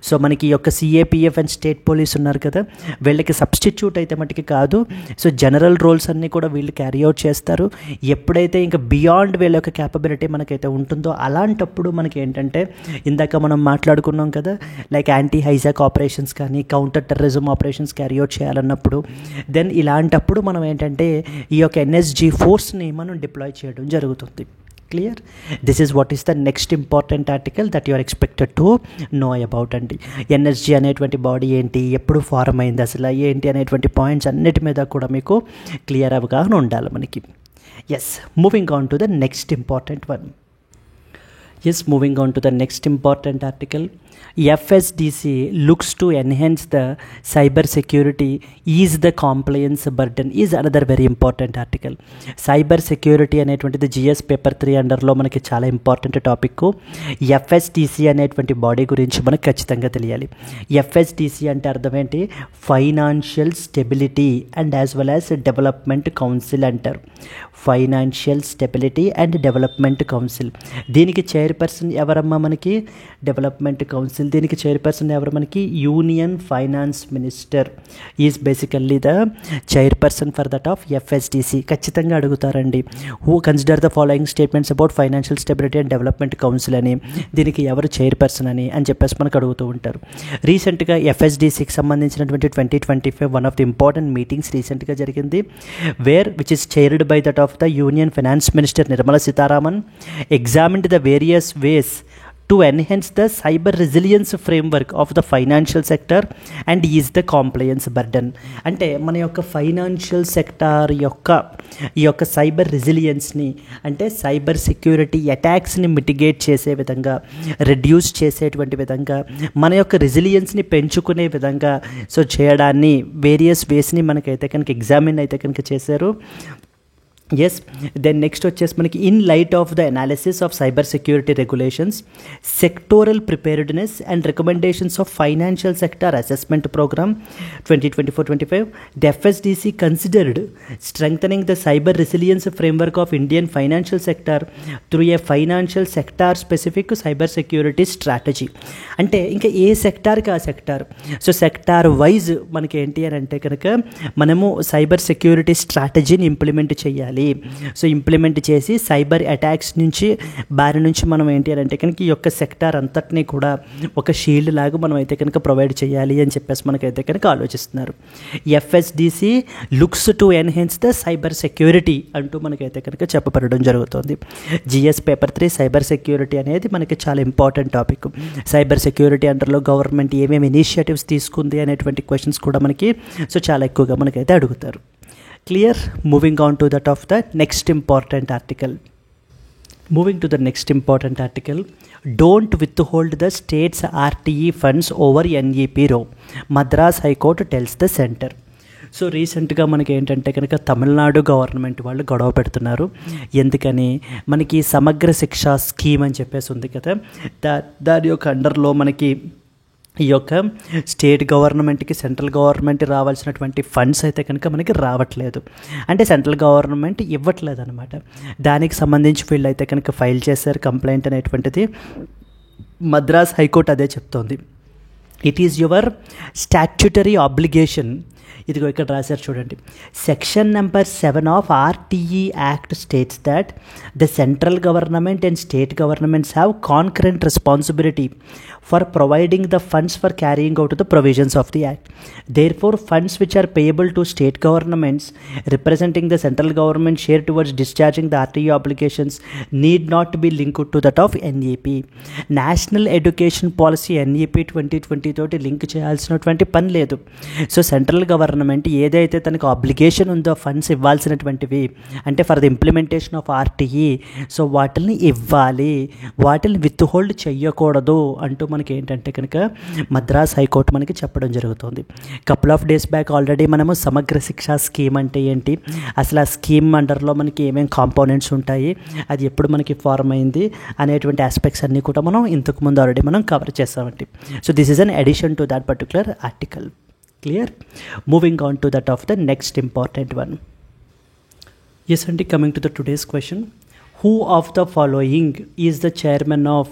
So మనకి ఈ యొక్క సిఏపిఎఫ్ అండ్ స్టేట్ పోలీస్ ఉన్నారు కదా, వీళ్ళకి సబ్స్టిట్యూట్ అయితే మటుకి కాదు. సో జనరల్ రోల్స్ అన్నీ కూడా వీళ్ళు క్యారీ అవుట్ చేస్తారు. ఎప్పుడైతే ఇంకా బియాండ్ వీళ్ళ యొక్క క్యాపబిలిటీ మనకైతే ఉంటుందో అలాంటప్పుడు మనకి ఏంటంటే ఇందాక మనం మాట్లాడుకున్నాం కదా, లైక్ యాంటీ హైజాక్ ఆపరేషన్స్ కానీ counter terrorism operations carry out చేయాలన్నప్పుడు దెన్ ఇలాంటప్పుడు మనం ఏంటంటే ఈ యొక్క ఎన్ఎస్జీ ఫోర్స్ని మనం డిప్లాయ్ చేయడం జరుగుతుంది. Clear? This is what is the next important article that you are expected to know about అండి. ఎన్ఎస్జీ అనేటువంటి బాడీ ఏంటి, ఎప్పుడు ఫారం అయింది, అసలు ఏంటి అనేటువంటి పాయింట్స్ అన్నిటి మీద కూడా మీకు క్లియర్ అవగాహన ఉండాలి మనకి. Yes, moving on to the next important one. Moving on to the next important article. FSDC looks to enhance the cyber security, ease the compliance burden is another very important article. Cyber security అనేటువంటిది GS paper 3 అండర్లో మనకి చాలా important topic. ఎఫ్ఎస్డిసి అనేటువంటి body గురించి మనకు ఖచ్చితంగా తెలియాలి. ఎఫ్ఎస్డిసి అంటే అర్థం ఏంటి? Financial stability and as well as development council అంటారు. Financial stability and development council. దీనికి చైర్పర్సన్ ఎవరమ్మా మనకి? Development council. దీనికి చైర్పర్సన్ ఎవరు మనకి? Union finance minister is basically the chairperson for that of FSDC. ఖచ్చితంగా అడుగుతారండి, who consider the following statements about financial stability and development council అని, దీనికి ఎవరు చైర్పర్సన్ అని చెప్పేసి మనకు అడుగుతూ ఉంటారు. రీసెంట్గా ఎఫ్ఎస్డిసికి సంబంధించినటువంటి 2025 one of the important meetings రీసెంట్గా జరిగింది, which is chaired by that of the union finance minister Nirmala Sitharaman. Examined the various ways to enhance the cyber resilience framework of the financial sector and ease the compliance burden. అంటే మన యొక్క financial sector ఈ యొక్క cyber రెసిలియన్స్ని, అంటే cyber security అటాక్స్ని mitigate చేసే విధంగా, reduce చేసేటువంటి విధంగా, మన యొక్క రెసిలియన్స్ని పెంచుకునే విధంగా సో చేయడాన్ని వేరియస్ వేస్ని మనకైతే కనుక ఎగ్జామిన్ అయితే కనుక చేశారు. ఎస్, దెన్ నెక్స్ట్ వచ్చేసి మనకి in light of the analysis of cyber security regulations, sectoral preparedness and recommendations of financial sector assessment programme 2024-25, the FSDC considered strengthening the cyber resilience framework of Indian financial sector through a financial sector specific cyber security strategy. అంటే ఇంకా ఏ సెక్టార్కి ఆ sector, so sector wise మనకి ఏంటి అని అంటే కనుక మనము cyber security స్ట్రాటజీని implement చేయాలి. సో ఇంప్లిమెంట్ చేసి సైబర్ అటాక్స్ బారి నుంచి మనం ఏంటి అని అంటే కనుక ఈ యొక్క సెక్టార్ అంతటినీ కూడా ఒక షీల్డ్ లాగా మనం అయితే కనుక ప్రొవైడ్ చేయాలి అని చెప్పేసి మనకైతే కనుక ఆలోచిస్తున్నారు. FSDC looks to enhance the cyber security అంటూ మనకైతే కనుక చెప్పబడడం జరుగుతుంది. జిఎస్ పేపర్ 3 సైబర్ సెక్యూరిటీ అనేది మనకి చాలా ఇంపార్టెంట్ టాపిక్. సైబర్ సెక్యూరిటీ అండర్లో గవర్నమెంట్ ఏమేమి ఇనిషియేటివ్స్ తీసుకుంది అనేటువంటి క్వశ్చన్స్ కూడా మనకి సో చాలా ఎక్కువగా మనకైతే అడుగుతారు. Clear? Moving on to that of the next important article. Moving to the next important article, don't withhold the state's RTE funds over NEP row. Madras High Court tells the center. So రీసెంట్గా మనకి ఏంటంటే కనుక Tamil Nadu government వాళ్ళు గొడవ పెడుతున్నారు. ఎందుకని? మనకి సమగ్ర శిక్ష స్కీమ్ అని చెప్పేసి ఉంది కదా, దాని యొక్క అండర్లో మనకి ఈ యొక్క స్టేట్ గవర్నమెంట్కి సెంట్రల్ గవర్నమెంట్ రావాల్సినటువంటి ఫండ్స్ అయితే కనుక మనకి రావట్లేదు, అంటే సెంట్రల్ గవర్నమెంట్ ఇవ్వట్లేదు అనమాట. దానికి సంబంధించి వీళ్ళు అయితే కనుక ఫైల్ చేశారు కంప్లైంట్ అనేటువంటిది. మద్రాస్ హైకోర్టు అదే చెప్తోంది, it is your statutory obligation. ఇదిగో ఇక్కడ రాశారు చూడండి, section number 7 of RTE act states that the central government and state governments have concurrent responsibility for providing the funds for carrying out the provisions of the act. Therefore, funds which are payable to state governments representing the central government share towards discharging the RTE obligations need not be linked to that of NEP. National Education Policy NEP 2020 తోటి link చేయాల్సినటువంటి పని లేదు. So central government government ఏదైతే తనకు obligation ఉందో funds ఇవ్వాల్సినటువంటివి, అంటే for the implementation of RTE, so వాటిని ఇవ్వాలి, వాటిని విత్ హోల్డ్ చెయ్యకూడదు అంటూ మనకి ఏంటంటే కనుక మద్రాస్ హైకోర్టు మనకి చెప్పడం జరుగుతుంది. Couple of days back already మనము సమగ్ర శిక్షా స్కీమ్ అంటే ఏంటి, అసలు ఆ స్కీమ్ అండర్లో మనకి ఏమేమి కాంపోనెంట్స్ ఉంటాయి, అది ఎప్పుడు మనకి ఫార్మ్ అయింది అనేటువంటి ఆస్పెక్ట్స్ అన్నీ కూడా మనం ఇంతకుముందు ఆల్రెడీ మనం కవర్ చేసామండి. So this is an addition to that particular article. Clear? Moving on to that of the next important one. Yes అండి, coming to the today's question. Who of the following is the chairman of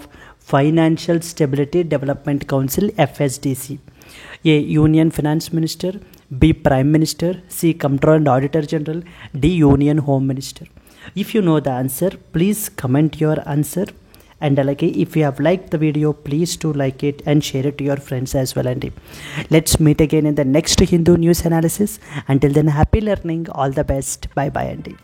Financial Stability Development Council FSDC? A. Union Finance Minister, B. Prime Minister, C. Comptroller and Auditor General, D. Union Home Minister. If you know the answer, please comment your answer. And like, if you have liked the video, please do like it and share it to your friends as well. And let's meet again in the next Hindu news analysis. Until then, happy learning. All the best. Bye bye, Andy.